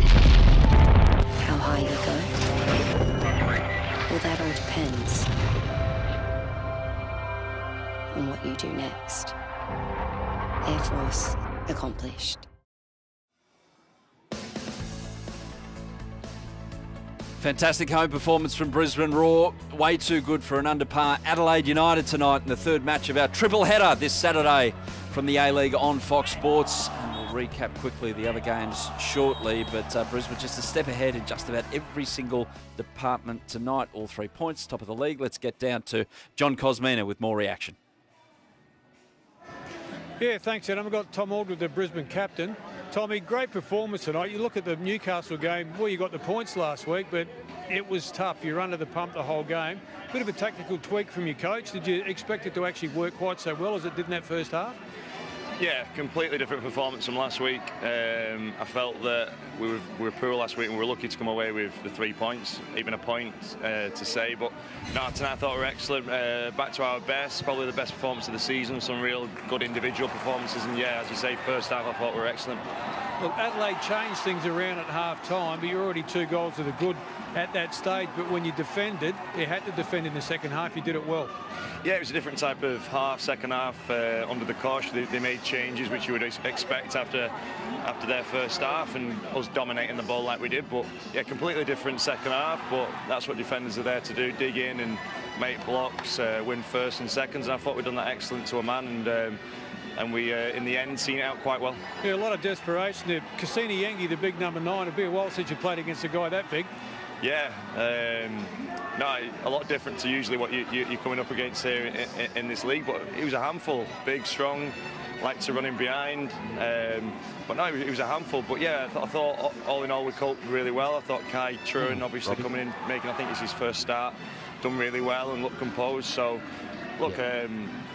How high you go? Well, that all depends on what you do next. Air Force accomplished. Fantastic home performance from Brisbane Roar. Way too good for an under-par Adelaide United tonight in the third match of our triple header this Saturday from the A-League on Fox Sports. And we'll recap quickly the other games shortly, but Brisbane just a step ahead in just about every single department tonight. All 3 points, top of the league. Let's get down to John Cosmina with more reaction. Yeah, thanks, Adam. I've got Tom Aldwood, the Brisbane captain. Tommy, great performance tonight. You look at the Newcastle game, well, you got the points last week, but it was tough. You're under the pump the whole game. Bit of a tactical tweak from your coach. Did you expect it to actually work quite so well as it did in that first half? Yeah, completely different performance from last week. I felt that we were poor last week and we were lucky to come away with the 3 points, even a point to say. But no, tonight I thought we were excellent. Back to our best, probably the best performance of the season. Some real good individual performances. And yeah, as you say, first half I thought we were excellent. Look, Adelaide changed things around at half-time, but you're already 2 goals to the good at that stage. But when you defended, you had to defend in the second half. You did it well. Yeah, it was a different type of half, second half. Under the cosh, they made changes which you would expect after their first half and us dominating the ball like we did. But yeah, completely different second half. But that's what defenders are there to do: dig in and make blocks, win first and seconds. And I thought we'd done that excellent to a man. And we, in the end, seen it out quite well. Yeah, a lot of desperation there. Cassini Yengi, the big number 9, it'd be a while since you played against a guy that big. Yeah, no, a lot different to usually what you're coming up against here in this league. But he was a handful, big, strong, liked to run in behind. But no, he was a handful. But yeah, I thought all in all we coped really well. I thought Kai Truan obviously coming in, making, I think it's his first start, done really well and looked composed. So look,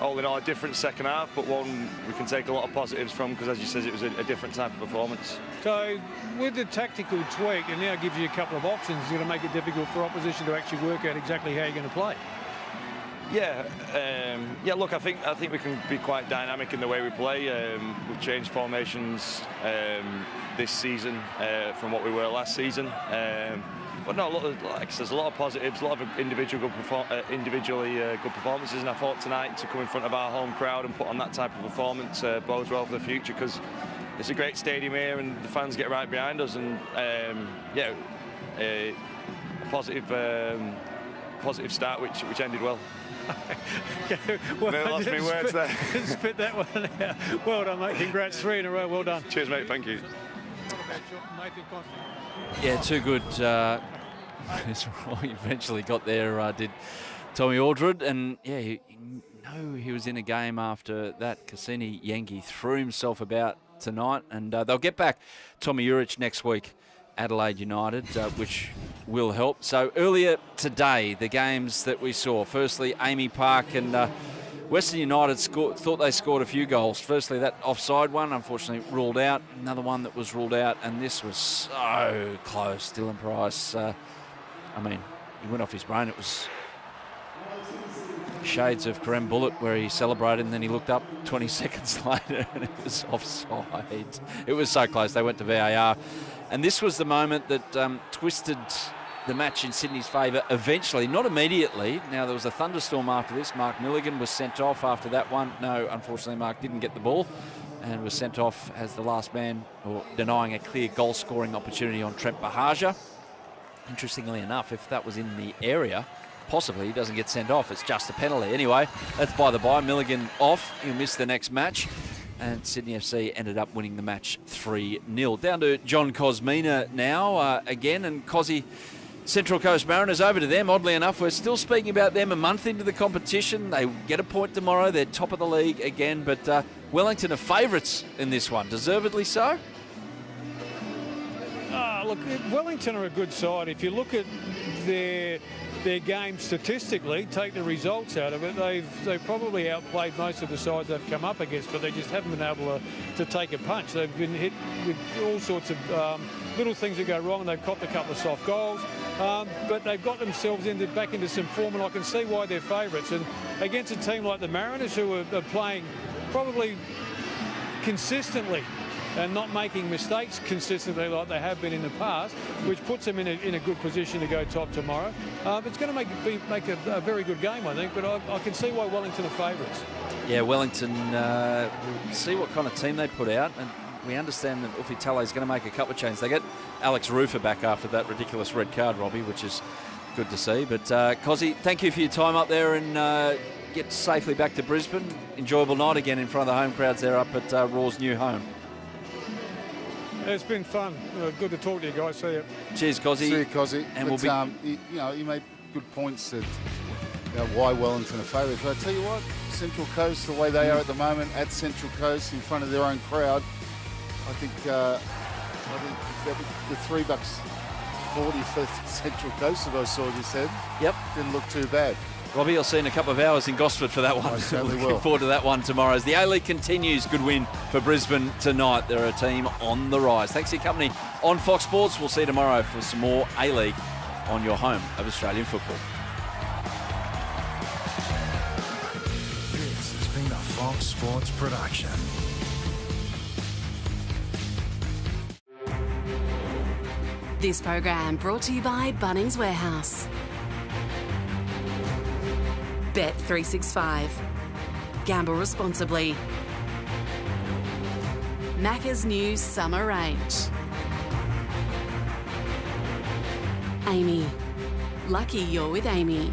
all in all, a different second half, but one we can take a lot of positives from because, as you said, it was a different type of performance. So, with the tactical tweak, it now gives you a couple of options. It's going to make it difficult for opposition to actually work out exactly how you're going to play. Yeah, yeah. Look, I think we can be quite dynamic in the way we play. We've changed formations this season from what we were last season. But no, there's a lot of positives, a lot of individually good performances, and I thought tonight to come in front of our home crowd and put on that type of performance bodes well for the future because it's a great stadium here and the fans get right behind us, and yeah, a positive start which ended well. Okay, well, lost me words there. Spit that one out. Well done, mate. Congrats, 3 in a row. Well done. Cheers, mate. Thank you. Nathan Constant. Yeah, too good. He eventually got there, did Tommy Aldred. And, yeah, you know he was in a game after that. Cassini Yengi threw himself about tonight. And they'll get back Tommy Urich next week, Adelaide United, which will help. So earlier today, the games that we saw. Firstly, Amy Park and Western United thought they scored a few goals. Firstly, that offside one, unfortunately, ruled out. Another one that was ruled out, and this was so close. Dylan Price, he went off his brain. It was shades of Karem Bullitt where he celebrated and then he looked up 20 seconds later and it was offside. It was so close. They went to VAR. And this was the moment that twisted the match in Sydney's favour eventually, not immediately. Now, there was a thunderstorm after this. Mark Milligan was sent off after that one. No, unfortunately, Mark didn't get the ball and was sent off as the last man, or denying a clear goal-scoring opportunity on Trent Bahaja. Interestingly enough, if that was in the area, possibly he doesn't get sent off. It's just a penalty. Anyway, that's by the by. Milligan off. He'll miss the next match. And Sydney FC ended up winning the match 3-0. Down to John Cosmina now again. And Cosy, Central Coast Mariners, over to them. Oddly enough, we're still speaking about them a month into the competition. They get a point tomorrow. They're top of the league again. But Wellington are favourites in this one. Deservedly so? Look, Wellington are a good side. If you look at their game statistically, take the results out of it, they've probably outplayed most of the sides they've come up against, but they just haven't been able to take a punch. They've been hit with all sorts of little things that go wrong, and they've copped a couple of soft goals, but they've got themselves back into some form, and I can see why they're favourites. And against a team like the Mariners, who are playing probably consistently and not making mistakes consistently like they have been in the past, which puts them in a good position to go top tomorrow. It's going to make a very good game, I think, but I can see why Wellington are favourites. Yeah, Wellington, we'll see what kind of team they put out, and we understand that Ufi Tale is going to make a couple of changes. They get Alex Rufer back after that ridiculous red card, Robbie, which is good to see. But Cosy, thank you for your time up there, and get safely back to Brisbane. Enjoyable night again in front of the home crowds there up at Raw's new home. It's been fun. Good to talk to you guys. See you. Cheers, Cosy. See you, Cosy. And but, you made good points that why Wellington are favourites. But I tell you what, Central Coast, the way they are at the moment at Central Coast in front of their own crowd, I think the $3.40 for Central Coast that I saw you said. Yep. Didn't look too bad. Robbie, I'll see you in a couple of hours in Gosford for that one. I certainly Looking will. forward to that one tomorrow as the A-League continues. Good win for Brisbane tonight. They're a team on the rise. Thanks for your company on Fox Sports. We'll see you tomorrow for some more A-League on your home of Australian football. This has been a Fox Sports production. This program brought to you by Bunnings Warehouse. Bet365. Gamble responsibly. Macca's new summer range. Amy. Lucky you're with Amy.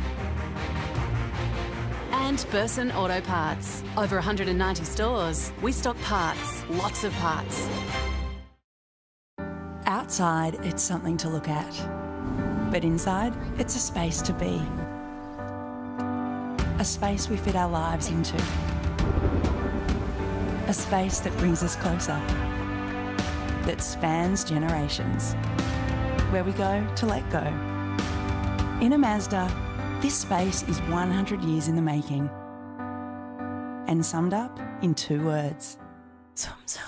And Burson Auto Parts. Over 190 stores. We stock parts. Lots of parts. Outside, it's something to look at. But inside, it's a space to be. A space we fit our lives into. A space that brings us closer. That spans generations. Where we go to let go. In a Mazda, this space is 100 years in the making. And summed up in 2 words. Zum zum.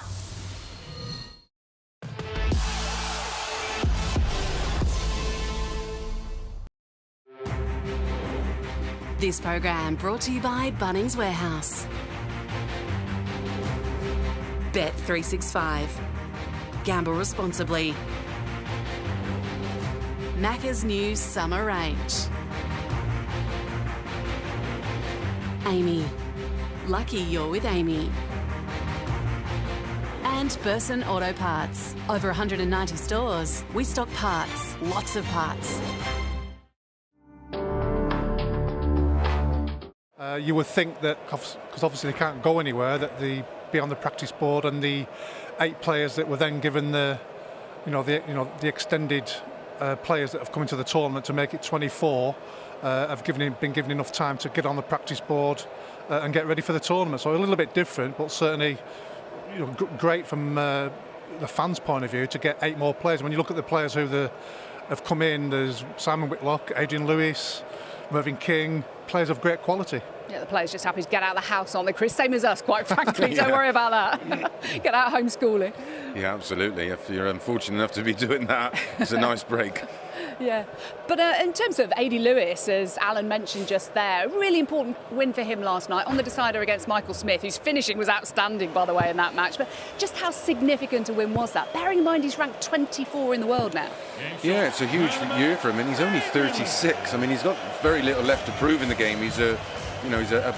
This program brought to you by Bunnings Warehouse. Bet365. Gamble responsibly. Macca's new summer range. Amy. Lucky you're with Amy. And Burson Auto Parts. Over 190 stores. We stock parts. Lots of parts. You would think that, because obviously they can't go anywhere, that they be on the practice board, and the 8 players that were then given the the extended players that have come into the tournament to make it 24 have been given enough time to get on the practice board and get ready for the tournament. So a little bit different, but certainly great from the fans' point of view to get 8 more players. When you look at the players who have come in, there's Simon Whitlock, Adrian Lewis, Mervyn King, players of great quality. Yeah, the players just happy to get out of the house, aren't they, Chris? Same as us, quite frankly. Don't worry about that. Get out homeschooling. Yeah, absolutely. If you're unfortunate enough to be doing that, it's a nice break. Yeah. But in terms of Adi Lewis, as Alan mentioned just there, a really important win for him last night on the decider against Michael Smith, whose finishing was outstanding, by the way, in that match. But just how significant a win was that? Bearing in mind he's ranked 24 in the world now. Yeah, it's a huge year for him, and he's only 36. I mean, he's got very little left to prove in the game. He's a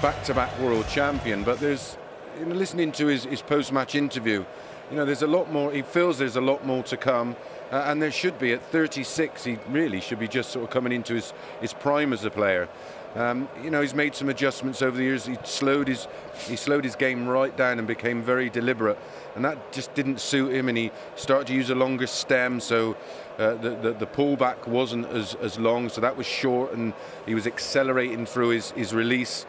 back-to-back world champion. But there's, listening to his post-match interview, there's a lot more. He feels there's a lot more to come. And there should be. At 36, he really should be just sort of coming into his prime as a player. He's made some adjustments over the years. He slowed his game right down and became very deliberate, and that just didn't suit him. And he started to use a longer stem, so the pullback wasn't as long, so that was short, and he was accelerating through his release.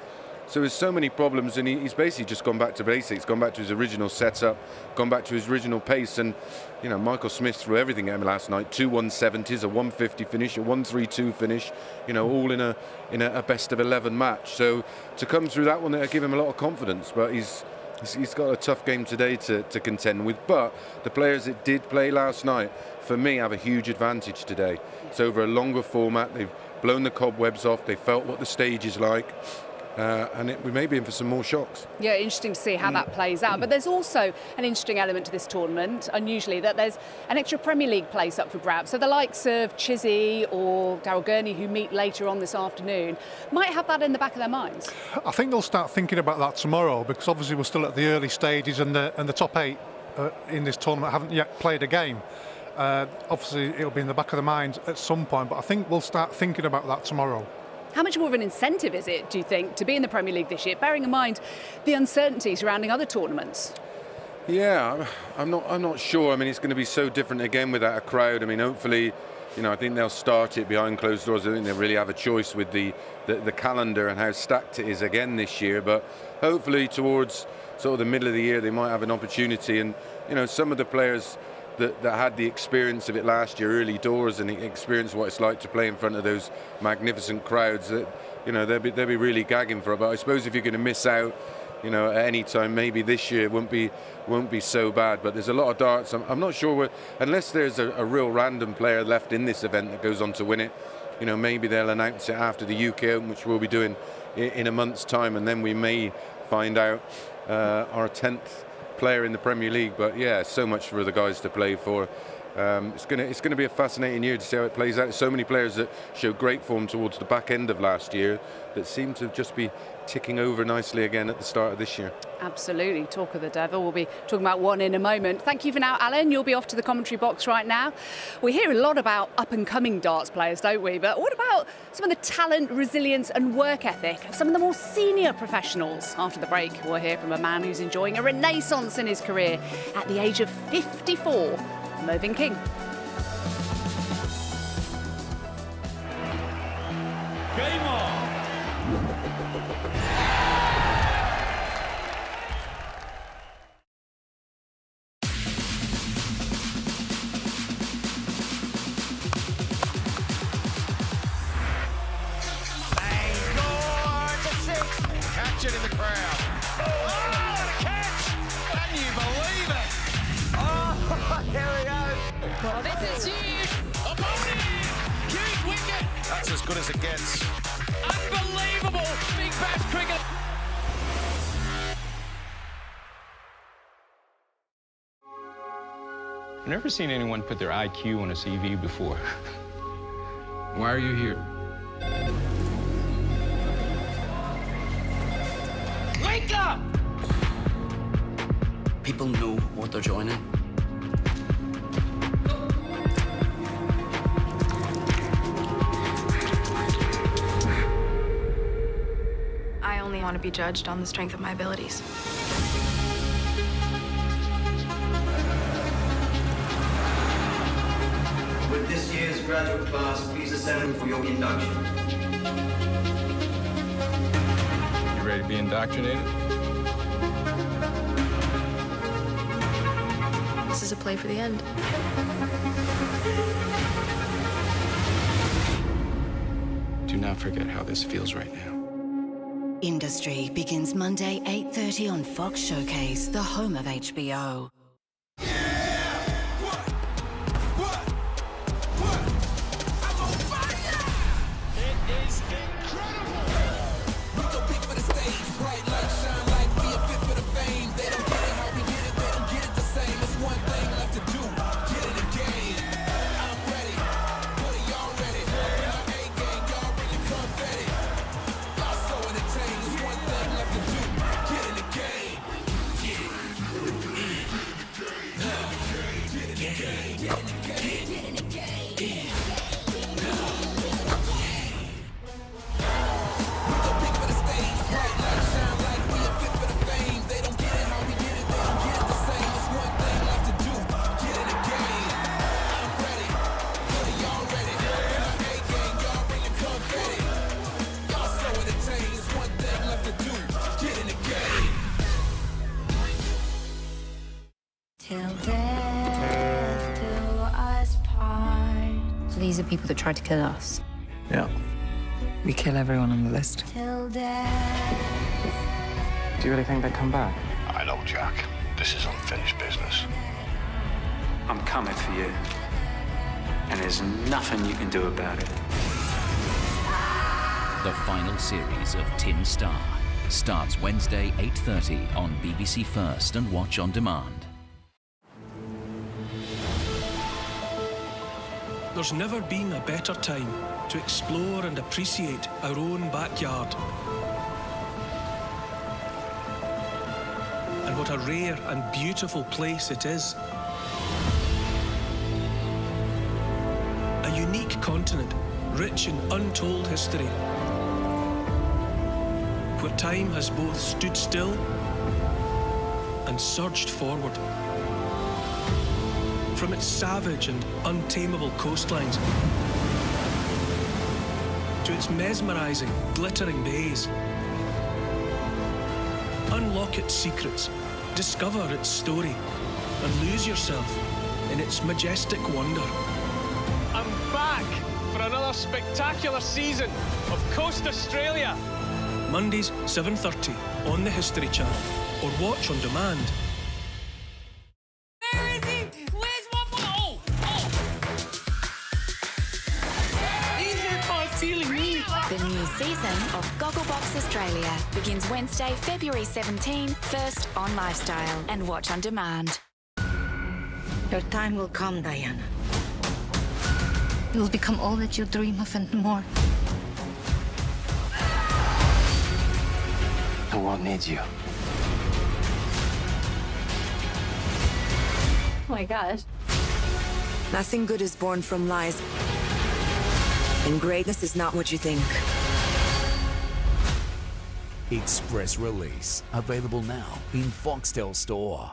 So there's so many problems, and he's basically just gone back to basics, gone back to his original setup, gone back to his original pace. And Michael Smith threw everything at him last night. 2 170s, a 150 finish, a 132 finish. All in a best of 11 match. So to come through that one, that'll give him a lot of confidence. But he's got a tough game today to contend with. But the players that did play last night, for me, have a huge advantage today. It's over a longer format. They've blown the cobwebs off. They felt what the stage is like. And we may be in for some more shocks. Yeah, interesting to see how that plays out. But there's also an interesting element to this tournament, unusually, that there's an extra Premier League place up for grabs. So the likes of Chizzy or Darryl Gurney, who meet later on this afternoon, might have that in the back of their minds. I think they'll start thinking about that tomorrow, because obviously we're still at the early stages, and the top 8 in this tournament haven't yet played a game. Obviously, it'll be in the back of the mind at some point, but I think we'll start thinking about that tomorrow. How much more of an incentive is it, do you think, to be in the Premier League this year, bearing in mind the uncertainty surrounding other tournaments? Yeah, I'm not sure. I mean, it's going to be so different again without a crowd. I mean, hopefully, I think they'll start it behind closed doors. I think they really have a choice with the calendar and how stacked it is again this year. But hopefully towards sort of the middle of the year, they might have an opportunity. And, some of the players that had the experience of it last year, early doors, and experienced what it's like to play in front of those magnificent crowds, that they'll be really gagging for it. But I suppose if you're going to miss out, at any time, maybe this year won't be so bad. But there's a lot of darts. I'm not sure unless there's a real random player left in this event that goes on to win it. Maybe they'll announce it after the UK Open, which we'll be doing in a month's time, and then we may find out our 10th player in the Premier League. But yeah, so much for the guys to play for. It's going to be a fascinating year to see how it plays out. So many players that showed great form towards the back end of last year that seem to just be ticking over nicely again at the start of this year. Absolutely. Talk of the devil. We'll be talking about one in a moment. Thank you for now, Alan. You'll be off to the commentary box right now. We hear a lot about up-and-coming darts players, don't we? But what about some of the talent, resilience and work ethic of some of the more senior professionals? After the break, we'll hear from a man who's enjoying a renaissance in his career at the age of 54, Mervyn King. Game on! Catch it in the crowd. Oh, what a catch! Can you believe it? Oh, here we go. Well, this is huge. A bogey! Huge wicket! That's as good as it gets. Unbelievable! Big Bash cricket. I've never seen anyone put their IQ on a CV before. Why are you here? Wake up! People know what they're joining. I only want to be judged on the strength of my abilities. With this year's graduate class, please assemble for your induction. You ready to be indoctrinated? This is a play for the end. Do not forget how this feels right now. Industry begins Monday, 8:30 on Fox Showcase, the home of HBO. So these are people that tried to kill us. Yeah. We kill everyone on the list. Till death. Do you really think they come back? I know, Jack. This is unfinished business. I'm coming for you. And there's nothing you can do about it. The final series of Tin Star starts Wednesday, 8:30 on BBC First and Watch on Demand. There's never been a better time to explore and appreciate our own backyard. And what a rare and beautiful place it is. A unique continent, rich in untold history, where time has both stood still and surged forward. From its savage and untamable coastlines to its mesmerizing, glittering bays. Unlock its secrets, discover its story, and lose yourself in its majestic wonder. I'm back for another spectacular season of Coast Australia. Mondays, 7:30 on the History Channel or watch on demand. The new season of Gogglebox Australia begins Wednesday, February 17, first on Lifestyle and Watch on Demand. Your time will come, Diana. You will become all that you dream of and more. The world needs you. Oh my gosh. Nothing good is born from lies. And greatness is not what you think. Express release. Available now in Foxtel Store.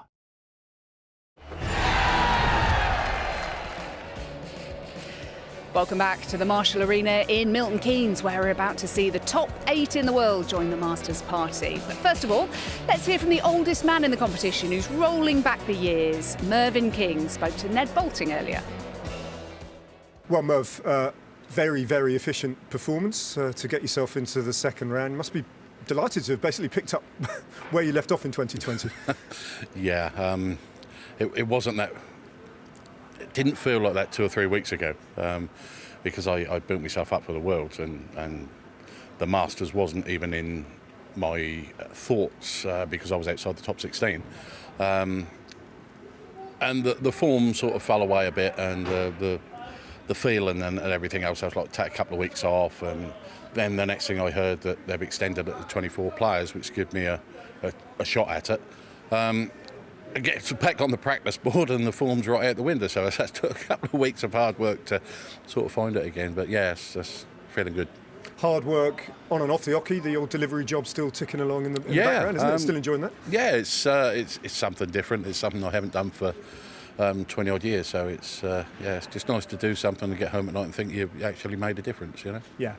Welcome back to the Marshall Arena in Milton Keynes, where we're about to see the top 8 in the world join the Masters party. But first of all, let's hear from the oldest man in the competition who's rolling back the years. Mervyn King spoke to Ned Bolting earlier. Well, Merv, very, very efficient performance to get yourself into the second round. You must be delighted to have basically picked up where you left off in 2020. Yeah, it wasn't that. It didn't feel like that 2 or 3 weeks ago because I built myself up for the Worlds and the Masters wasn't even in my thoughts because I was outside the top 16. And the form sort of fell away a bit and the feeling and everything else. I was like, take a couple of weeks off, and then the next thing I heard that they've extended it to 24 players, which gave me a shot at it. I get back on the practice board and the form's right out the window, so that took a couple of weeks of hard work to sort of find it again. But yes, that's feeling good. Hard work on and off the hockey, the old delivery job still ticking along in the background, isn't it? Still enjoying that? Yeah, it's something different. It's something I haven't done for 20 odd years. So it's it's just nice to do something and get home at night and think you actually made a difference, you know. Yeah.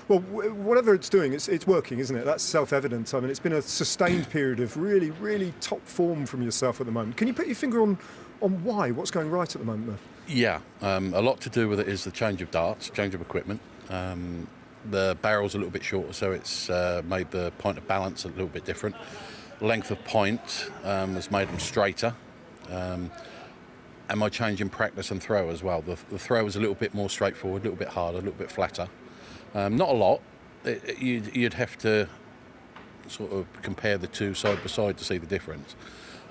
Well, whatever it's doing, it's working, isn't it? That's self-evident. I mean, it's been a sustained period of really, really top form from yourself at the moment. Can you put your finger on why? What's going right at the moment, Murph? Yeah, a lot to do with it is the change of darts, change of equipment. The barrel's a little bit shorter, so it's made the point of balance a little bit different. Length of point has made them straighter. And my change in practice and throw as well. The throw was a little bit more straightforward, a little bit harder, a little bit flatter. Not a lot. You'd have to sort of compare the two side by side to see the difference.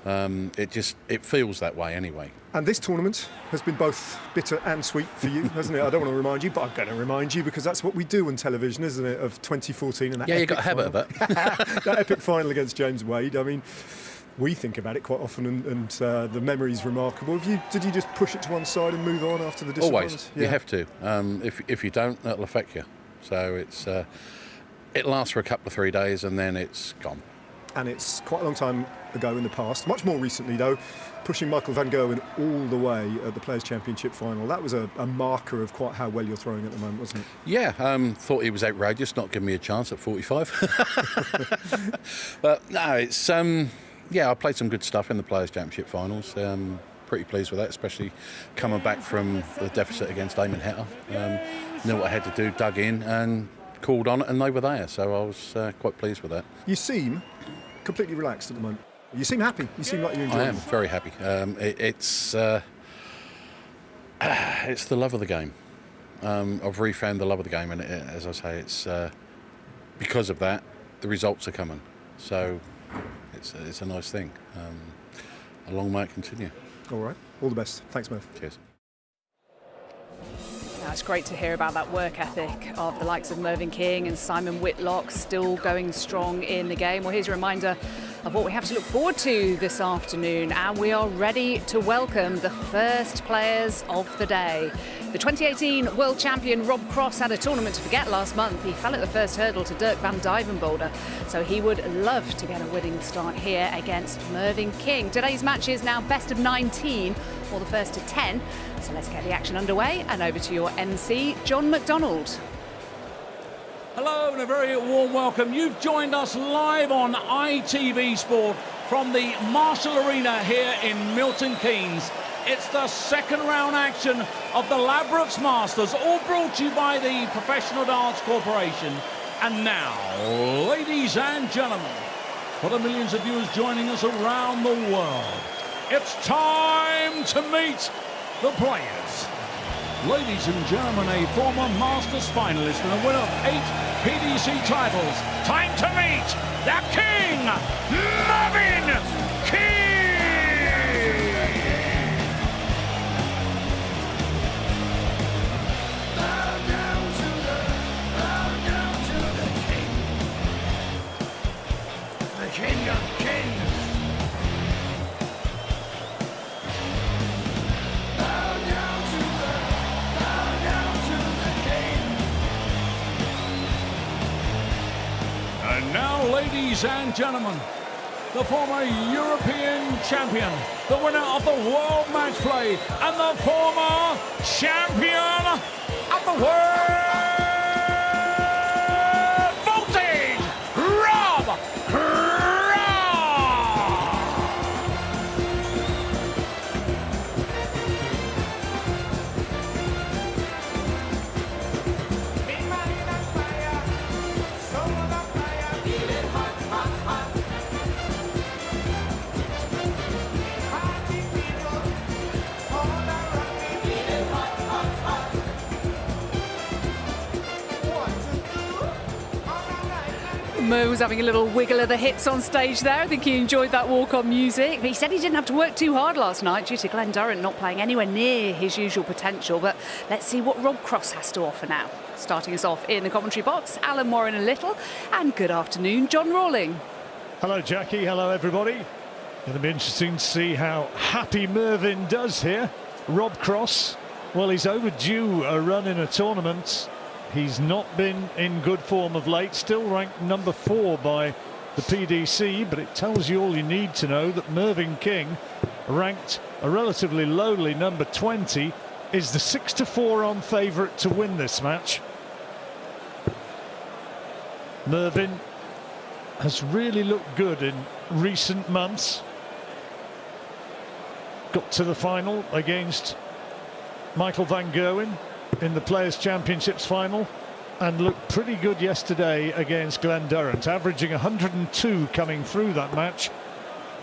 It feels that way anyway. And this tournament has been both bitter and sweet for you, hasn't it? I don't want to remind you, but I'm going to remind you because that's what we do on television, isn't it? Of 2014 and that. Yeah, you got a habit of it. That epic final against James Wade. I mean, we think about it quite often, and the memory's remarkable. Did you just push it to one side and move on after the disappointment? Always, you have to. If you don't, that'll affect you. So it lasts for a couple of 3 days and then it's gone. And it's quite a long time ago in the past. Much more recently, though, pushing Michael van Gerwen all the way at the Players' Championship final. That was a marker of quite how well you're throwing at the moment, wasn't it? Yeah, thought he was outrageous, not giving me a chance at 45. But no, it's I played some good stuff in the Players' Championship finals. Pretty pleased with that, especially coming back from the deficit against Eamon Hetta. Knew what I had to do, dug in and called on it, and they were there. So I was quite pleased with that. You seem completely relaxed at the moment. You seem happy. You seem like you're enjoying it. I am very happy. It's the love of the game. I've refound the love of the game, and as I say, it's because of that the results are coming. So it's a nice thing. A long may it continue. All right. All the best. Thanks, Murph. Cheers. Now, it's great to hear about that work ethic of the likes of Mervyn King and Simon Whitlock still going strong in the game. Well, here's a reminder of what we have to look forward to this afternoon, and we are ready to welcome the first players of the day. The 2018 world champion Rob Cross had a tournament to forget last month. He fell at the first hurdle to Dirk van Dijvenbode, so he would love to get a winning start here against Mervyn King. Today's match is now best of 19, or the first to 10. So let's get the action underway, and over to your MC, John McDonald. Hello and a very warm welcome. You've joined us live on ITV Sport from the Marshall Arena here in Milton Keynes. It's the second round action of the Ladbrokes Masters, all brought to you by the Professional Darts Corporation. And now, ladies and gentlemen, for the millions of viewers joining us around the world, it's time to meet the players. Ladies and gentlemen, a former Masters finalist and a winner of 8 PDC titles. Time to meet the King, Mervyn King! The King of Kings. And now, ladies and gentlemen, the former European champion, the winner of the World Match Play, and the former champion of the world vaulting, Rob Cross! Mo was having a little wiggle of the hips on stage there. I think he enjoyed that walk-on music. But he said he didn't have to work too hard last night due to Glenn Durrant not playing anywhere near his usual potential. But let's see what Rob Cross has to offer now. Starting us off in the commentary box, Alan Warren a little. And good afternoon, John Rawling. Hello, Jackie. Hello, everybody. It'll be interesting to see how happy Mervyn does here. Rob Cross, well, he's overdue a run in a tournament. He's not been in good form of late, still ranked number 4 by the PDC, but it tells you all you need to know that Mervyn King, ranked a relatively lowly number 20, is the 6-4 on favourite to win this match. Mervyn has really looked good in recent months. Got to the final against Michael van Gerwen in the Players' Championships final and looked pretty good yesterday against Glen Durrant, averaging 102 coming through that match.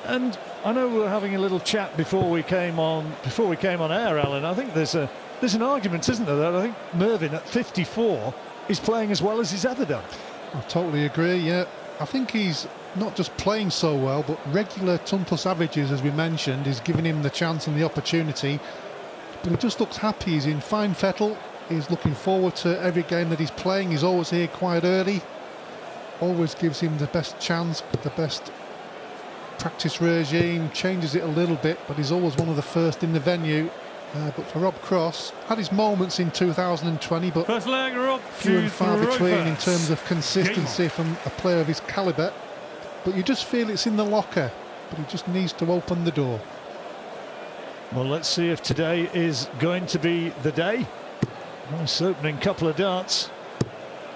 And I know we were having a little chat before we came on air, Alan. I think there's an argument, isn't there, that I think Mervyn at 54 is playing as well as he's ever done. I totally agree, yeah. I think he's not just playing so well, but regular ton-plus averages, as we mentioned, is giving him the chance and the opportunity. But he just looks happy. He's in fine fettle. He's looking forward to every game that he's playing. He's always here quite early. Always gives him the best chance, the best practice regime. Changes it a little bit, but he's always one of the first in the venue. But for Rob Cross, had his moments in 2020, but first leg, Rob, few and far between in terms of consistency from a player of his calibre. But you just feel it's in the locker, but he just needs to open the door. Well, let's see if today is going to be the day. Nice opening couple of darts.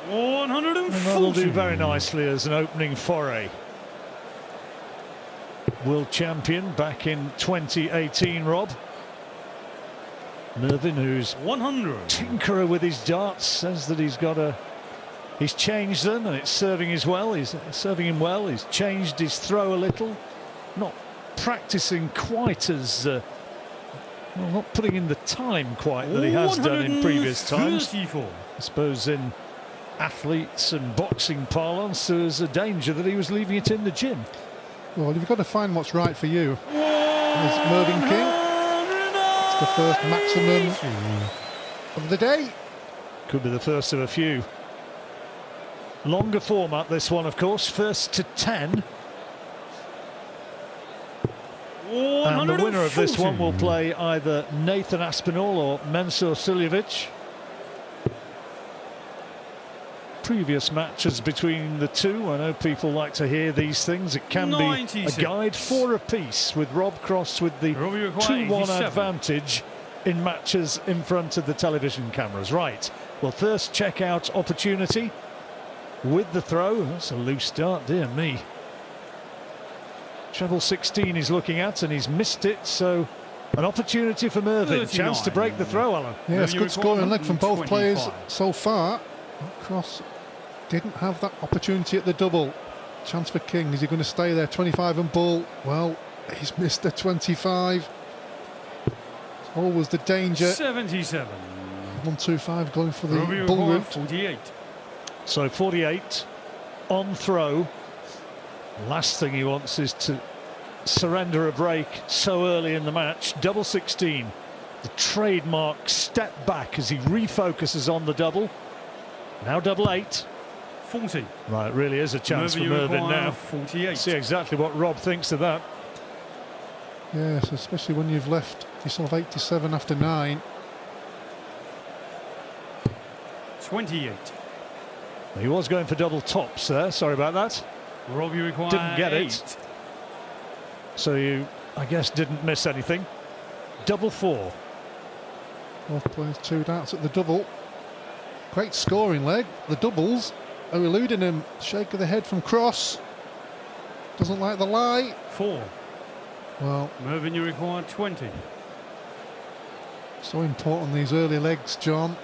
140. And that'll do very nicely as an opening foray. World champion back in 2018, Rob. Mervyn, who's 100 tinkerer with his darts, says that he's changed them and it's serving him well. He's changed his throw a little, not practicing quite as well, not putting in the time quite that he has done in previous times. I suppose in athletes and boxing parlance there was a danger that he was leaving it in the gym. Well, you've got to find what's right for you. There's Mervyn King. It's the first maximum of the day. Could be the first of a few. Longer format, this one, of course. First to 10. And the winner of this one will play either Nathan Aspinall or Mensur Suljovic. Previous matches between the two, I know people like to hear these things. It can 96. Be a guide for a piece, with Rob Cross with the 2-1 advantage in matches in front of the television cameras. Right, well, first check-out opportunity with the throw. That's a loose start, dear me. Treble 16 he's looking at, and he's missed it, so an opportunity for Mervyn. Chance to break the throw, Alan. Yeah, it's good scoring leg from both players so far. Cross didn't have that opportunity at the double. Chance for King. Is he going to stay there? 25 and ball. Well, he's missed the 25. It's always the danger. 77. 125 going for the bull route. 48. So 48 on throw. Last thing he wants is to surrender a break so early in the match. Double 16. The trademark step back as he refocuses on the double. Now double 8. 40. Right, really is a chance for Mervyn now. 48. See exactly what Rob thinks of that. Yes, especially when you've left yourself 87 after 9. 28. He was going for double tops there. Sorry about that. Rob, you require didn't get 8. it. So you, I guess, didn't miss anything. Double 4. Both players 2 darts at the double. Great scoring leg. The doubles are eluding him. Shake of the head from Cross. Doesn't like the lie. 4. Well, Mervyn, you require 20. So important, these early legs, John.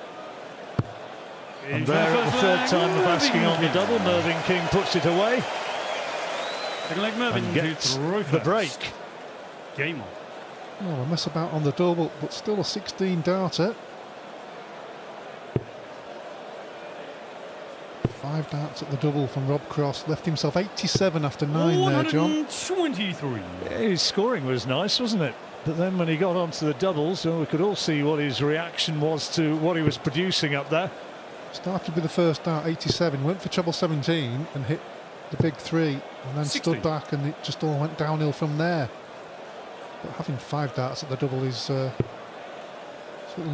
And there at the third time of asking on the double, Mervyn King puts it away. Like Mervyn and gets the break. Game on. Well, a mess about on the double, but still a 16 darter. 5 darts at the double from Rob Cross. Left himself 87 after 9 there, John. 123. Yeah, his scoring was nice, wasn't it? But then when he got onto the doubles, we could all see what his reaction was to what he was producing up there. Started with the first dart, 87, went for treble 17 and hit the big 3, and then 60. stood back, and it just all went downhill from there. But having 5 darts at the double is certainly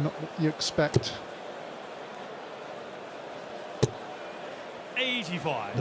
not what you expect. 85.